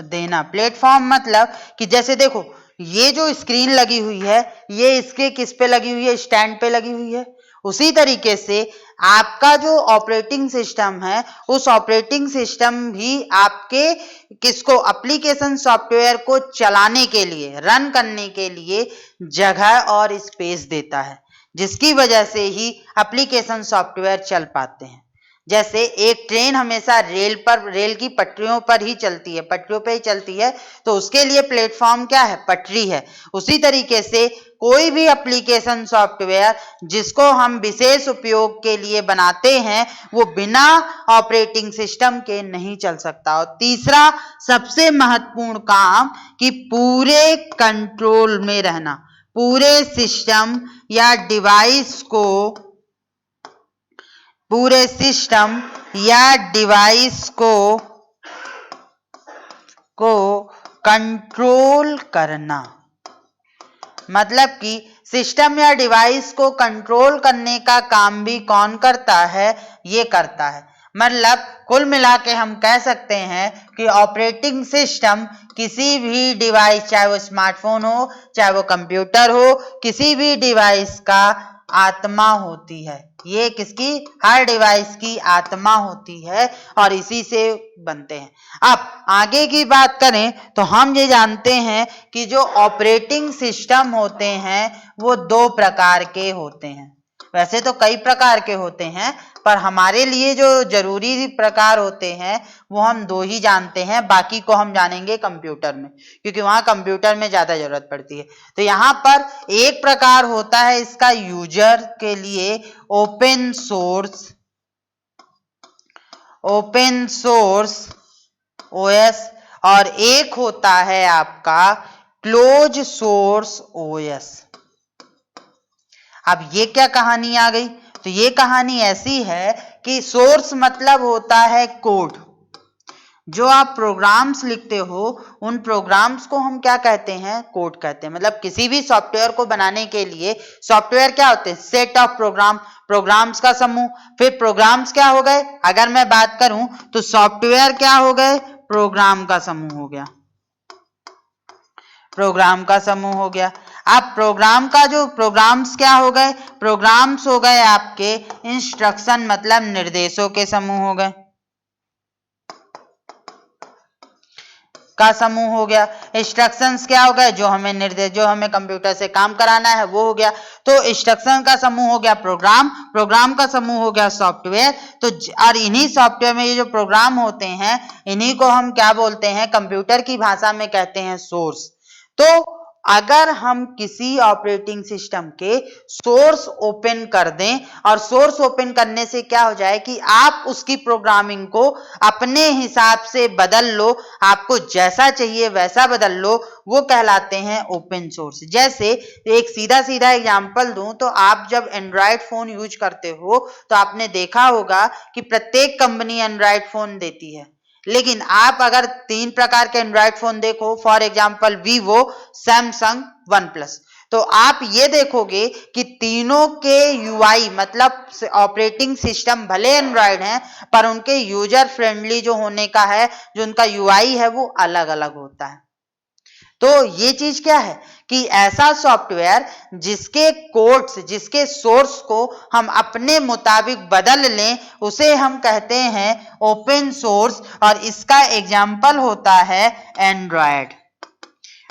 देना। प्लेटफॉर्म मतलब कि जैसे देखो ये जो स्क्रीन लगी हुई है ये इसके किस पे लगी हुई है, स्टैंड पे लगी हुई है। उसी तरीके से आपका जो ऑपरेटिंग सिस्टम है उस ऑपरेटिंग सिस्टम भी आपके किसको, एप्लीकेशन सॉफ्टवेयर को चलाने के लिए, रन करने के लिए जगह और स्पेस देता है, जिसकी वजह से ही एप्लीकेशन सॉफ्टवेयर चल पाते हैं। जैसे एक ट्रेन हमेशा रेल की पटरियों पर ही चलती है, पटरियों पे ही चलती है, तो उसके लिए प्लेटफॉर्म क्या है, पटरी है। उसी तरीके से कोई भी एप्लीकेशन सॉफ्टवेयर जिसको हम विशेष उपयोग के लिए बनाते हैं वो बिना ऑपरेटिंग सिस्टम के नहीं चल सकता। और तीसरा सबसे महत्वपूर्ण काम कि पूरे कंट्रोल में रहना, पूरे सिस्टम या डिवाइस को कंट्रोल करना। मतलब कि सिस्टम या डिवाइस को कंट्रोल करने का काम भी कौन करता है, ये करता है। मतलब कुल मिला के हम कह सकते हैं कि ऑपरेटिंग सिस्टम किसी भी डिवाइस, चाहे वो स्मार्टफोन हो चाहे वो कंप्यूटर हो, किसी भी डिवाइस का आत्मा होती है। ये किसकी, हर डिवाइस की आत्मा होती है और इसी से बनते हैं। अब आगे की बात करें तो हम ये जानते हैं कि जो ऑपरेटिंग सिस्टम होते हैं वो दो प्रकार के होते हैं। वैसे तो कई प्रकार के होते हैं पर हमारे लिए जो जरूरी प्रकार होते हैं वो हम दो ही जानते हैं, बाकी को हम जानेंगे कंप्यूटर में, क्योंकि वहां कंप्यूटर में ज्यादा जरूरत पड़ती है। तो यहाँ पर एक प्रकार होता है इसका यूजर के लिए ओपन सोर्स ओएस, और एक होता है आपका क्लोज सोर्स ओएस। अब ये क्या कहानी आ गई, तो ये कहानी ऐसी है कि सोर्स मतलब होता है कोड। जो आप प्रोग्राम्स लिखते हो उन प्रोग्राम्स को हम क्या कहते हैं, कोड कहते हैं। मतलब किसी भी सॉफ्टवेयर को बनाने के लिए सॉफ्टवेयर क्या होते हैं, सेट ऑफ प्रोग्राम्स का समूह। फिर प्रोग्राम्स क्या हो गए, अगर मैं बात करूं तो सॉफ्टवेयर क्या हो गए, प्रोग्राम का समूह हो गया, प्रोग्राम का समूह हो गया। अब प्रोग्राम्स क्या हो गए, प्रोग्राम्स हो गए आपके इंस्ट्रक्शन, मतलब निर्देशों के समूह हो गए, का समूह हो गया। इंस्ट्रक्शंस क्या हो गए, जो हमें कंप्यूटर से काम कराना है वो हो गया। तो इंस्ट्रक्शन का समूह हो गया प्रोग्राम का समूह हो गया सॉफ्टवेयर। तो और इन्हीं सॉफ्टवेयर में ये जो प्रोग्राम होते हैं इन्हीं को हम क्या बोलते हैं, कंप्यूटर की भाषा में कहते हैं सोर्स। तो अगर हम किसी ऑपरेटिंग सिस्टम के सोर्स ओपन कर दें और सोर्स ओपन करने से क्या हो जाए कि आप उसकी प्रोग्रामिंग को अपने हिसाब से बदल लो, आपको जैसा चाहिए वैसा बदल लो, वो कहलाते हैं ओपन सोर्स। जैसे एक सीधा सीधा एग्जांपल दूं तो आप जब एंड्रॉयड फोन यूज करते हो तो आपने देखा होगा कि प्रत्येक कंपनी एंड्रॉयड फोन देती है, लेकिन आप अगर 3 प्रकार के एंड्रॉयड फोन देखो, for example Vivo, Samsung, one plus, तो आप ये देखोगे कि तीनों के यूआई मतलब ऑपरेटिंग सिस्टम भले एंड्रॉयड हैं पर उनके यूजर फ्रेंडली जो होने का है, जो उनका यूआई है वो अलग अलग होता है। तो ये चीज क्या है कि ऐसा सॉफ्टवेयर जिसके कोड्स, जिसके सोर्स को हम अपने मुताबिक बदल लें, उसे हम कहते हैं ओपन सोर्स, और इसका एग्जाम्पल होता है एंड्रॉयड।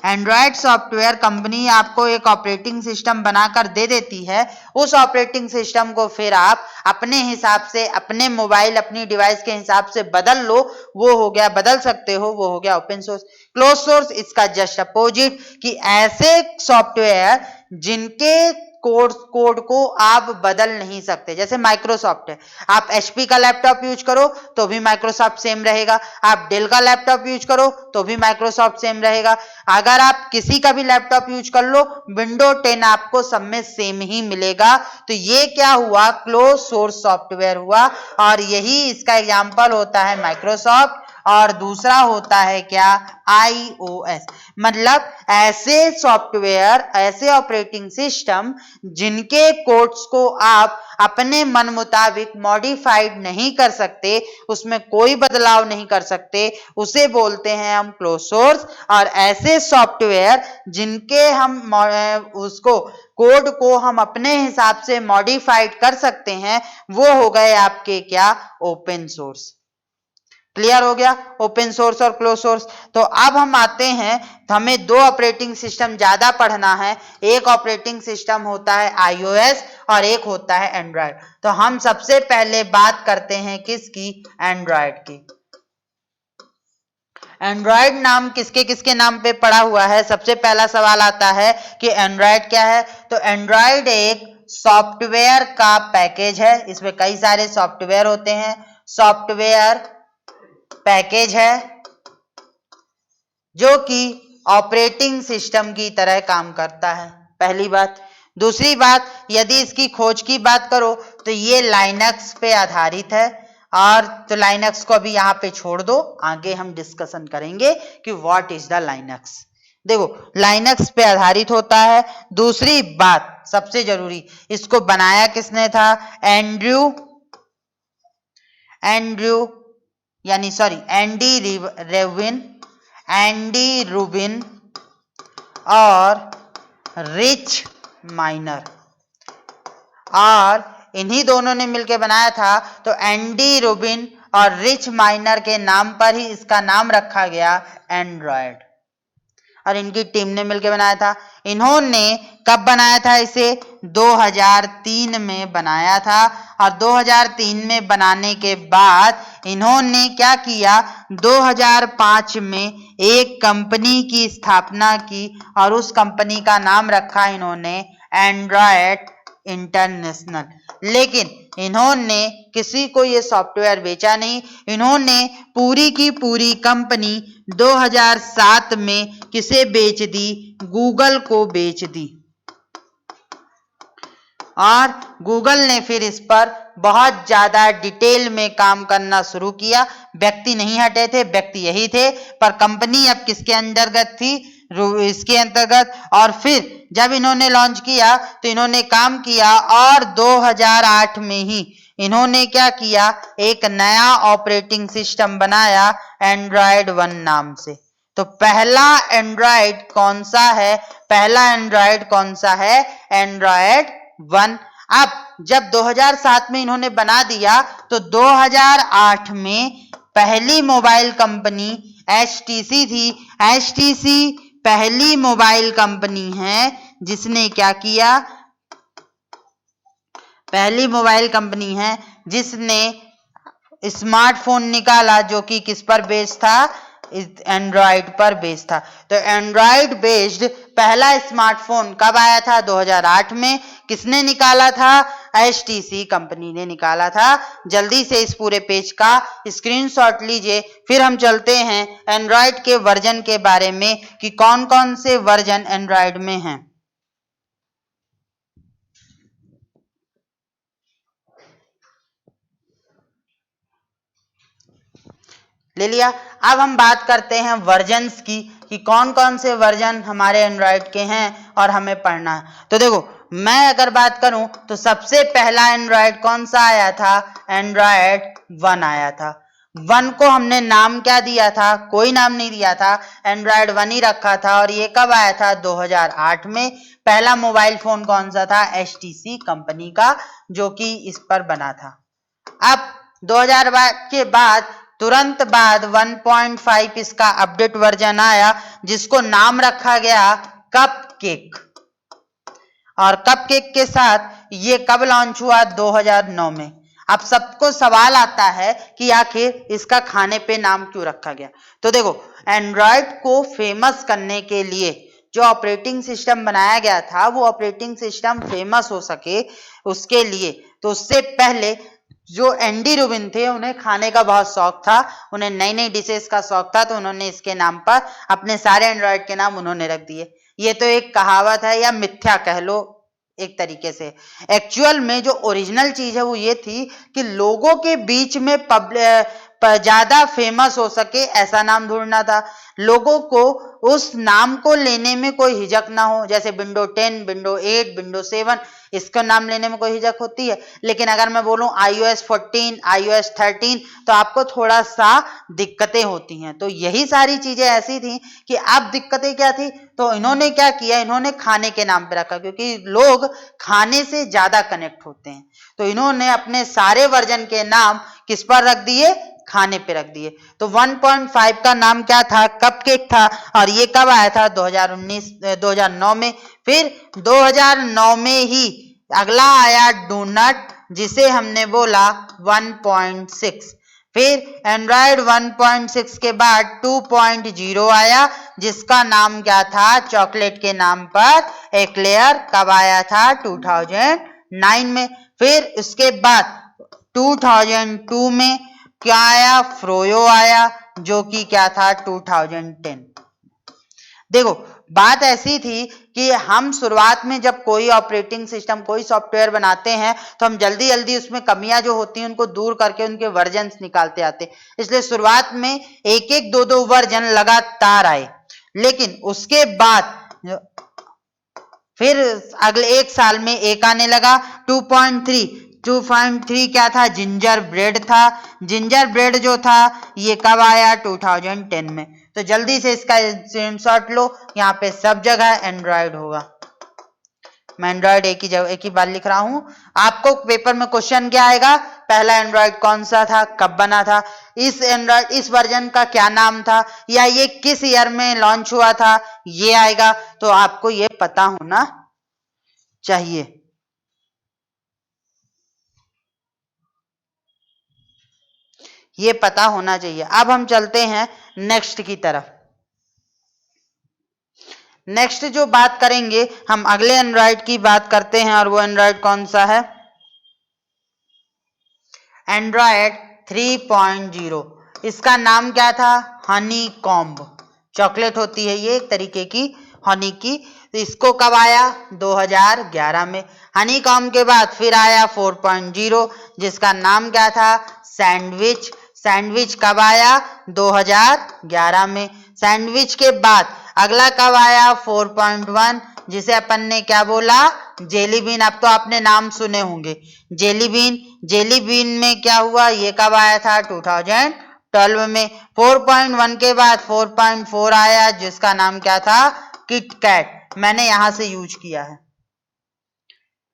एंड्रॉयड सॉफ्टवेयर कंपनी आपको एक ऑपरेटिंग सिस्टम बनाकर दे देती है, उस ऑपरेटिंग सिस्टम को फिर आप अपने हिसाब से, अपने मोबाइल, अपनी डिवाइस के हिसाब से बदल लो, वो हो गया, बदल सकते हो, वो हो गया ओपन सोर्स। क्लोज सोर्स इसका जस्ट अपोजिट, कि ऐसे सॉफ्टवेयर जिनके कोड को आप बदल नहीं सकते। जैसे माइक्रोसॉफ्ट है, आप एचपी का लैपटॉप यूज करो तो भी माइक्रोसॉफ्ट सेम रहेगा, आप डेल का लैपटॉप यूज करो तो भी माइक्रोसॉफ्ट सेम रहेगा, अगर आप किसी का भी लैपटॉप यूज कर लो, विंडो 10 आपको सब में सेम ही मिलेगा। तो ये क्या हुआ, क्लोज सोर्स सॉफ्टवेयर हुआ, और यही इसका एग्जांपल होता है माइक्रोसॉफ्ट, और दूसरा होता है क्या, iOS। मतलब ऐसे सॉफ्टवेयर, ऐसे ऑपरेटिंग सिस्टम जिनके कोड्स को आप अपने मन मुताबिक मॉडिफाइड नहीं कर सकते, उसमें कोई बदलाव नहीं कर सकते, उसे बोलते हैं हम क्लोज सोर्स। और ऐसे सॉफ्टवेयर जिनके हम उसको कोड को हम अपने हिसाब से मॉडिफाइड कर सकते हैं, वो हो गए आपके क्या, ओपन सोर्स। क्लियर हो गया ओपन सोर्स और क्लोज सोर्स। तो अब हम आते हैं, हमें 2 ऑपरेटिंग सिस्टम ज्यादा पढ़ना है, एक ऑपरेटिंग सिस्टम होता है iOS और एक होता है एंड्रॉयड। तो हम सबसे पहले बात करते हैं किसकी, एंड्रॉयड की। एंड्रॉयड नाम किसके किसके नाम पे पड़ा हुआ है, सबसे पहला सवाल आता है कि एंड्रॉयड क्या है। तो एंड्रॉयड एक सॉफ्टवेयर का पैकेज है, इसमें कई सारे सॉफ्टवेयर होते हैं, सॉफ्टवेयर पैकेज है जो कि ऑपरेटिंग सिस्टम की तरह काम करता है, पहली बात। दूसरी बात, यदि इसकी खोज की बात करो तो ये लाइनक्स पे आधारित है, और तो लाइनक्स को अभी यहाँ पे छोड़ दो, आगे हम डिस्कशन करेंगे कि व्हाट इज द लाइनक्स। देखो लाइनक्स पे आधारित होता है। दूसरी बात सबसे जरूरी, इसको बनाया किसने था, एंडी रूबिन और रिच माइनर, और इन्हीं दोनों ने मिलकर बनाया था। तो एंडी रूबिन और रिच माइनर के नाम पर ही इसका नाम रखा गया एंड्रॉयड, और इनकी टीम ने मिलकर बनाया था। इन्होंने कब बनाया था इसे, 2003 में बनाया था, और 2003 में बनाने के बाद इन्होंने क्या किया, 2005 में एक कंपनी की स्थापना की, और उस कंपनी का नाम रखा इन्होंने एंड्रॉयड इंटरनेशनल। लेकिन इन्होंने किसी को ये सॉफ्टवेयर बेचा नहीं, इन्होंने पूरी की पूरी कंपनी 2007 में किसे बेच दी, गूगल को बेच दी, और गूगल ने फिर इस पर बहुत ज्यादा डिटेल में काम करना शुरू किया। व्यक्ति नहीं हटे थे, व्यक्ति यही थे, पर कंपनी अब किसके अंतर्गत थी, इसके अंतर्गत। और फिर जब इन्होंने लॉन्च किया तो इन्होंने काम किया, और 2008 में ही इन्होंने क्या किया, एक नया ऑपरेटिंग सिस्टम बनाया एंड्रॉयड 1 नाम से। तो पहला एंड्रॉयड कौन सा है, पहला एंड्रॉयड कौन सा है, एंड्रॉयड 1। अब जब 2007 में इन्होंने बना दिया तो 2008 में पहली मोबाइल कंपनी HTC थी। HTC पहली मोबाइल कंपनी है जिसने क्या किया, पहली मोबाइल कंपनी है जिसने स्मार्टफोन निकाला, जो कि किस पर बेस्ड था, एंड्रॉइड पर बेस्ड था। तो एंड्रॉइड बेस्ड पहला स्मार्टफोन कब आया था? 2008 में। किसने निकाला था? HTC कंपनी ने निकाला था। जल्दी से इस पूरे पेज का स्क्रीनशॉट लीजिए, फिर हम चलते हैं एंड्रॉइड के वर्जन के बारे में कि कौन कौन से वर्जन एंड्रॉइड में हैं। ले लिया। अब हम बात करते हैं वर्जन्स की कि कौन कौन से वर्जन हमारे एंड्रॉइड के हैं और हमें पढ़ना है। तो देखो, मैं अगर बात करूं तो सबसे पहला एंड्रॉइड कौन सा आया था? एंड्रॉइड 1 आया था। 1 को हमने नाम क्या दिया था? कोई नाम नहीं दिया था, एंड्रॉइड 1 ही रखा था। और ये कब आया था? 2008 में। पहला मोबाइल फोन कौन सा था? HTC कंपनी का, जो कि इस पर बना था। अब 2000 के बाद तुरंत बाद 1.5 इसका अपडेट वर्जन आया, जिसको नाम रखा गया कपकेक। और कपकेक के साथ ये कब लॉन्च हुआ? 2009 में। अब सबको सवाल आता है कि आखिर इसका खाने पे नाम क्यों रखा गया? तो देखो, एंड्रॉइड को फेमस करने के लिए जो ऑपरेटिंग सिस्टम बनाया गया था, वो ऑपरेटिंग सिस्टम फेमस हो सके उसके लिए, तो उससे पहले जो एंडी रूबिन थे, उन्हें खाने का बहुत शौक था, उन्हें नई नई डिशेस का शौक था, तो उन्होंने इसके नाम पर अपने सारे एंड्रॉइड के नाम उन्होंने रख दिए। ये तो एक कहावत है या मिथ्या कह लो एक तरीके से। एक्चुअल में जो ओरिजिनल चीज है वो ये थी कि लोगों के बीच में ज्यादा फेमस हो सके ऐसा नाम ढूंढना था, लोगों को उस नाम को लेने में कोई हिचक ना हो। जैसे विंडो 10, विंडो 8, विंडो 7, इसका नाम लेने में कोई हिचक होती है, लेकिन अगर मैं बोलूं iOS 14, iOS 13, तो आपको थोड़ा सा दिक्कतें होती हैं। तो यही सारी चीजें ऐसी थी कि अब दिक्कतें क्या थी, तो इन्होंने क्या किया, इन्होंने खाने के नाम पे रखा, क्योंकि लोग खाने से ज्यादा कनेक्ट होते हैं। तो इन्होंने अपने सारे वर्जन के नाम किस पर रख दिए? खाने पे रख दिए। तो 1.5 का नाम क्या था? कपकेक था। और ये कब आया था? 2009 में। फिर 2009 में ही अगला आया डोनट, जिसे हमने बोला 1.6। फिर एंड्रॉइड 1.6 के बाद 2.0 आया, जिसका नाम क्या था? चॉकलेट के नाम पर एक्लेयर। कब आया था? 2009 में। फिर उसके बाद 2002 में क्या आया? फ्रोयो आया, जो कि क्या था? 2010। देखो, बात ऐसी थी कि हम शुरुआत में जब कोई ऑपरेटिंग सिस्टम, कोई सॉफ्टवेयर बनाते हैं, तो हम जल्दी जल्दी उसमें कमियां जो होती हैं उनको दूर करके उनके वर्जन निकालते आते, इसलिए शुरुआत में एक एक दो दो वर्जन लगातार आए। लेकिन उसके बाद फिर अगले एक साल में एक आने लगा 2.3 क्या था? जिंजर ब्रेड था। जिंजर ब्रेड जो था ये कब आया? 2010 में। तो जल्दी से इसका स्क्रीनशॉट लो, यहाँ पे सब जगह एंड्रॉइड होगा। मैं एंड्रॉइड एक ही बार लिख रहा हूं। आपको पेपर में क्वेश्चन क्या आएगा? पहला एंड्रॉइड कौन सा था, कब बना था, इस एंड्रॉइड इस वर्जन का क्या नाम था, या ये किस ईयर में लॉन्च हुआ था, ये आएगा। तो आपको ये पता होना चाहिए। ये पता होना चाहिए। अब हम चलते हैं नेक्स्ट की तरफ। नेक्स्ट जो बात करेंगे, हम अगले एंड्रॉइड की बात करते हैं, और वो एंड्रॉइड कौन सा है? एंड्रॉइड 3.0। इसका नाम क्या था? हनी कॉम्ब। चॉकलेट होती है ये एक तरीके की हनी की। तो इसको कब आया? 2011 में। हनी कॉम्ब के बाद फिर आया 4.0, जिसका नाम क्या था? सैंडविच। सैंडविच कब आया? 2011 में। सैंडविच के बाद अगला कब आया? 4.1, जिसे अपन ने क्या बोला? Jelly bean. अब तो आपने नाम सुने होंगे, जेली बीन। जेली बीन में क्या हुआ? ये कब आया था? 2012 में। 4.1 के बाद 4.4 आया, जिसका नाम क्या था? Kit Kat. मैंने यहां से यूज किया है,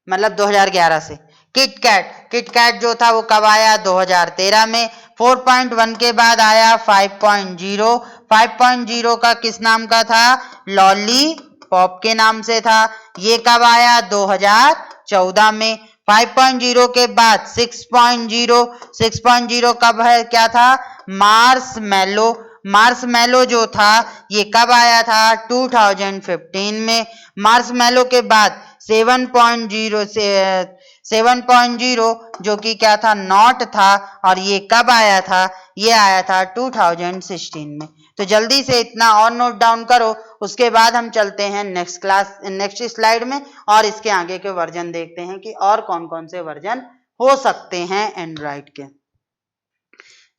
मतलब 2011 से। किट कैट जो था वो कब आया? 2013 में। 4.1 के बाद आया 5.0। 5.0 का किस नाम का था? लॉली पॉप के नाम से था। ये कब आया? 2014 में। 5.0 के बाद 6.0। 6.0 कब है? क्या था? मार्स मेलो। मार्शमैलो जो था ये कब आया था 2015 में। मार्शमैलो के बाद 7.0 से 7.0 जो कि क्या था नॉट था, और ये कब आया था, ये आया था 2016 में। तो जल्दी से इतना और नोट डाउन करो, उसके बाद हम चलते हैं नेक्स्ट स्लाइड में और इसके आगे के वर्जन देखते हैं कि और कौन कौन से वर्जन हो सकते हैं एंड्रॉइड के।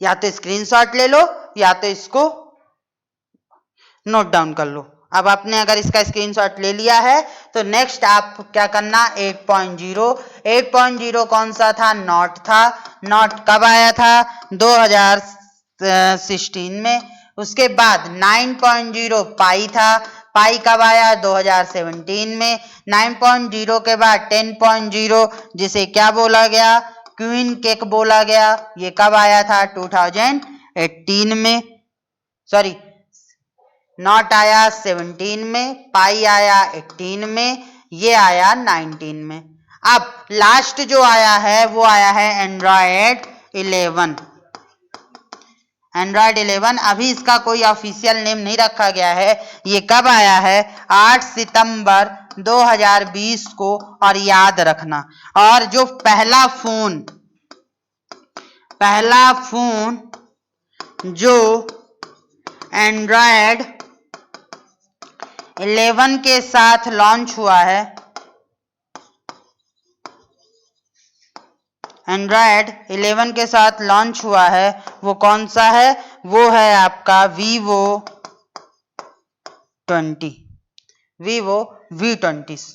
या तो स्क्रीनशॉट ले लो या तो इसको नोट डाउन कर लो। अब आपने अगर इसका स्क्रीनशॉट ले लिया है तो नेक्स्ट आप क्या करना 8.0 कौन सा था, नॉट था। नॉट कब आया था 2016 में। उसके बाद 9.0 पाई था, पाई कब आया 2017 में। 9.0 के बाद 10.0 जिसे क्या बोला गया क्वीन केक बोला गया, ये कब आया था 2018 में। सॉरी नॉट आया 17 में, पाई आया 18 में, ये आया 19 में। अब लास्ट जो आया है वो आया है एंड्रॉयड 11। एंड्रॉयड 11 अभी इसका कोई ऑफिशियल नेम नहीं रखा गया है। ये कब आया है 8 सितंबर 2020 को। और याद रखना, और जो पहला फोन जो एंड्रॉयड 11 के साथ लॉन्च हुआ है, एंड्रॉयड 11 के साथ लॉन्च हुआ है, वो कौन सा है, वो है आपका वीवो V20।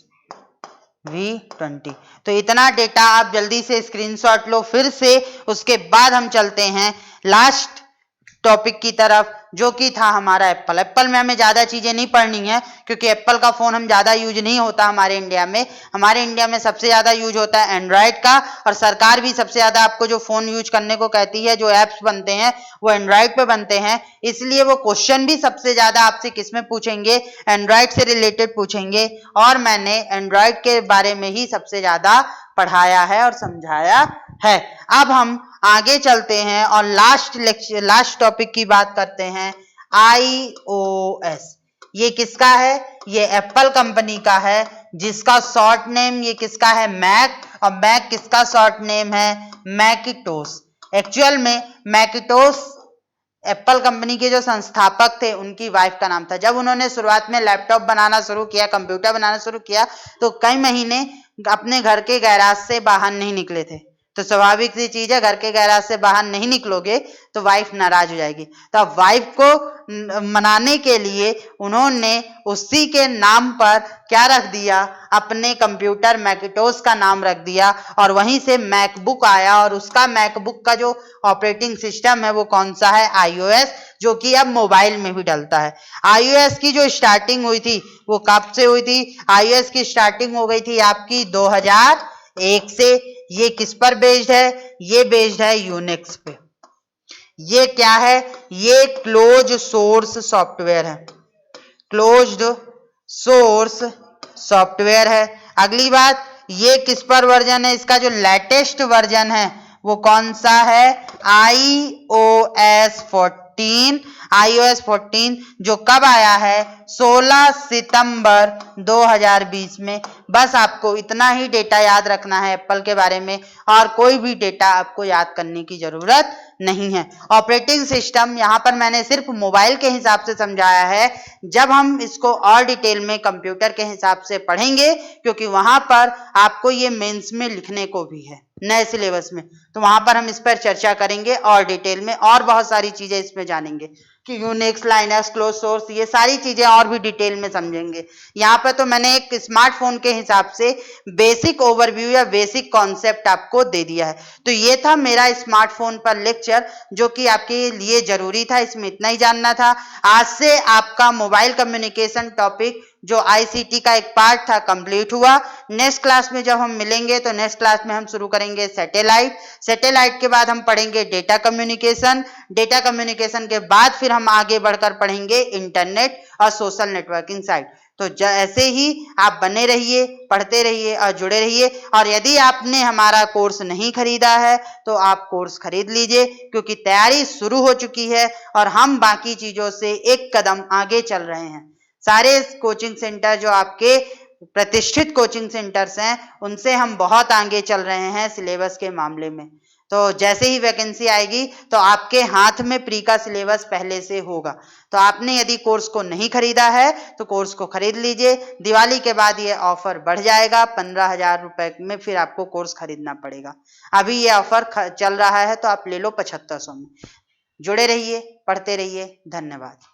तो इतना डेटा आप जल्दी से स्क्रीनशॉट लो फिर से। उसके बाद हम चलते हैं लास्ट टॉपिक की तरफ, जो कि था हमारा एप्पल में हमें ज्यादा चीजें नहीं पढ़नी है क्योंकि एप्पल का फोन हम ज्यादा यूज नहीं होता हमारे इंडिया में। हमारे इंडिया में सबसे ज्यादा यूज होता है एंड्रॉयड का, और सरकार भी सबसे ज्यादा आपको जो फोन यूज करने को कहती है, जो एप्स बनते हैं वो एंड्रॉयड पे बनते हैं। इसलिए वो क्वेश्चन भी सबसे ज्यादा आपसे किस में पूछेंगे, एंड्रॉयड से रिलेटेड पूछेंगे। और मैंने एंड्रॉयड के बारे में ही सबसे ज्यादा पढ़ाया है और समझाया है। अब हम आगे चलते हैं और लास्ट टॉपिक की बात करते हैं iOS। ये किसका है, ये एप्पल कंपनी का है, जिसका शॉर्ट नेम ये किसका है मैक, और मैक किसका शॉर्ट नेम है मैकिटोश। एक्चुअल में मैकिटोश एप्पल कंपनी के जो संस्थापक थे उनकी वाइफ का नाम था। जब उन्होंने शुरुआत में लैपटॉप बनाना शुरू किया, कंप्यूटर बनाना शुरू किया, तो कई महीने अपने घर के गैराज से बाहर नहीं निकले थे। तो स्वाभाविक सी चीज है, घर के गैराज से बाहर नहीं निकलोगे तो वाइफ नाराज हो जाएगी। तो अब वाइफ को मनाने के लिए उन्होंने उसी के नाम पर क्या रख दिया, अपने कंप्यूटर मैकिटोश का नाम रख दिया, और वहीं से मैकबुक आया। और उसका मैकबुक का जो ऑपरेटिंग सिस्टम है वो कौन सा है iOS, जो कि अब मोबाइल में भी डलता है। iOS की जो स्टार्टिंग हुई थी वो कब से हुई थी, iOS की स्टार्टिंग हो गई थी आपकी 2001 से। ये किस पर बेस्ड है, ये बेस्ड है यूनिक्स पे। ये क्या है, ये क्लोज सोर्स सॉफ्टवेयर है, क्लोज्ड सोर्स सॉफ्टवेयर है। अगली बात, ये किस पर वर्जन है, इसका जो लेटेस्ट वर्जन है वो कौन सा है iOS 14, जो कब आया है 16 सितंबर 2020 में। बस आपको इतना ही डेटा याद रखना है एप्पल के बारे में, और कोई भी डेटा आपको याद करने की जरूरत नहीं है। ऑपरेटिंग सिस्टम यहाँ पर मैंने सिर्फ मोबाइल के हिसाब से समझाया है, जब हम इसको और डिटेल में कंप्यूटर के हिसाब से पढ़ेंगे, क्योंकि वहां पर आपको ये मेंस में लिखने को भी है नए सिलेबस में, तो वहां पर हम इस पर चर्चा करेंगे और डिटेल में, और बहुत सारी चीजें इसमें जानेंगे कि यूनिक्स, लाइनक्स, क्लोज सोर्स, ये सारी चीजें और भी डिटेल में समझेंगे। यहाँ पर तो मैंने एक स्मार्टफोन के हिसाब से बेसिक ओवरव्यू या बेसिक कॉन्सेप्ट आपको दे दिया है। तो ये था मेरा स्मार्टफोन पर लेक्चर, जो कि आपके लिए जरूरी था, इसमें इतना ही जानना था। आज से आपका मोबाइल कम्युनिकेशन टॉपिक जो आईसीटी का एक पार्ट था कंप्लीट हुआ। नेक्स्ट क्लास में जब हम मिलेंगे तो नेक्स्ट क्लास में हम शुरू करेंगे सैटेलाइट के बाद हम पढ़ेंगे डेटा कम्युनिकेशन के बाद फिर हम आगे बढ़कर पढ़ेंगे इंटरनेट और सोशल नेटवर्किंग साइट। तो ऐसे ही आप बने रहिए, पढ़ते रहिए और जुड़े रहिए। और यदि आपने हमारा कोर्स नहीं खरीदा है तो आप कोर्स खरीद लीजिए, क्योंकि तैयारी शुरू हो चुकी है और हम बाकी चीजों से एक कदम आगे चल रहे हैं। सारे कोचिंग सेंटर जो आपके प्रतिष्ठित कोचिंग सेंटर्स हैं, उनसे हम बहुत आगे चल रहे हैं सिलेबस के मामले में। तो जैसे ही वैकेंसी आएगी तो आपके हाथ में प्री का सिलेबस पहले से होगा। तो आपने यदि कोर्स को नहीं खरीदा है तो कोर्स को खरीद लीजिए। दिवाली के बाद ये ऑफर बढ़ जाएगा, 15,000 रुपए में फिर आपको कोर्स खरीदना पड़ेगा। अभी ये ऑफर चल रहा है तो आप ले लो 7500 में। जुड़े रहिए, पढ़ते रहिए। धन्यवाद।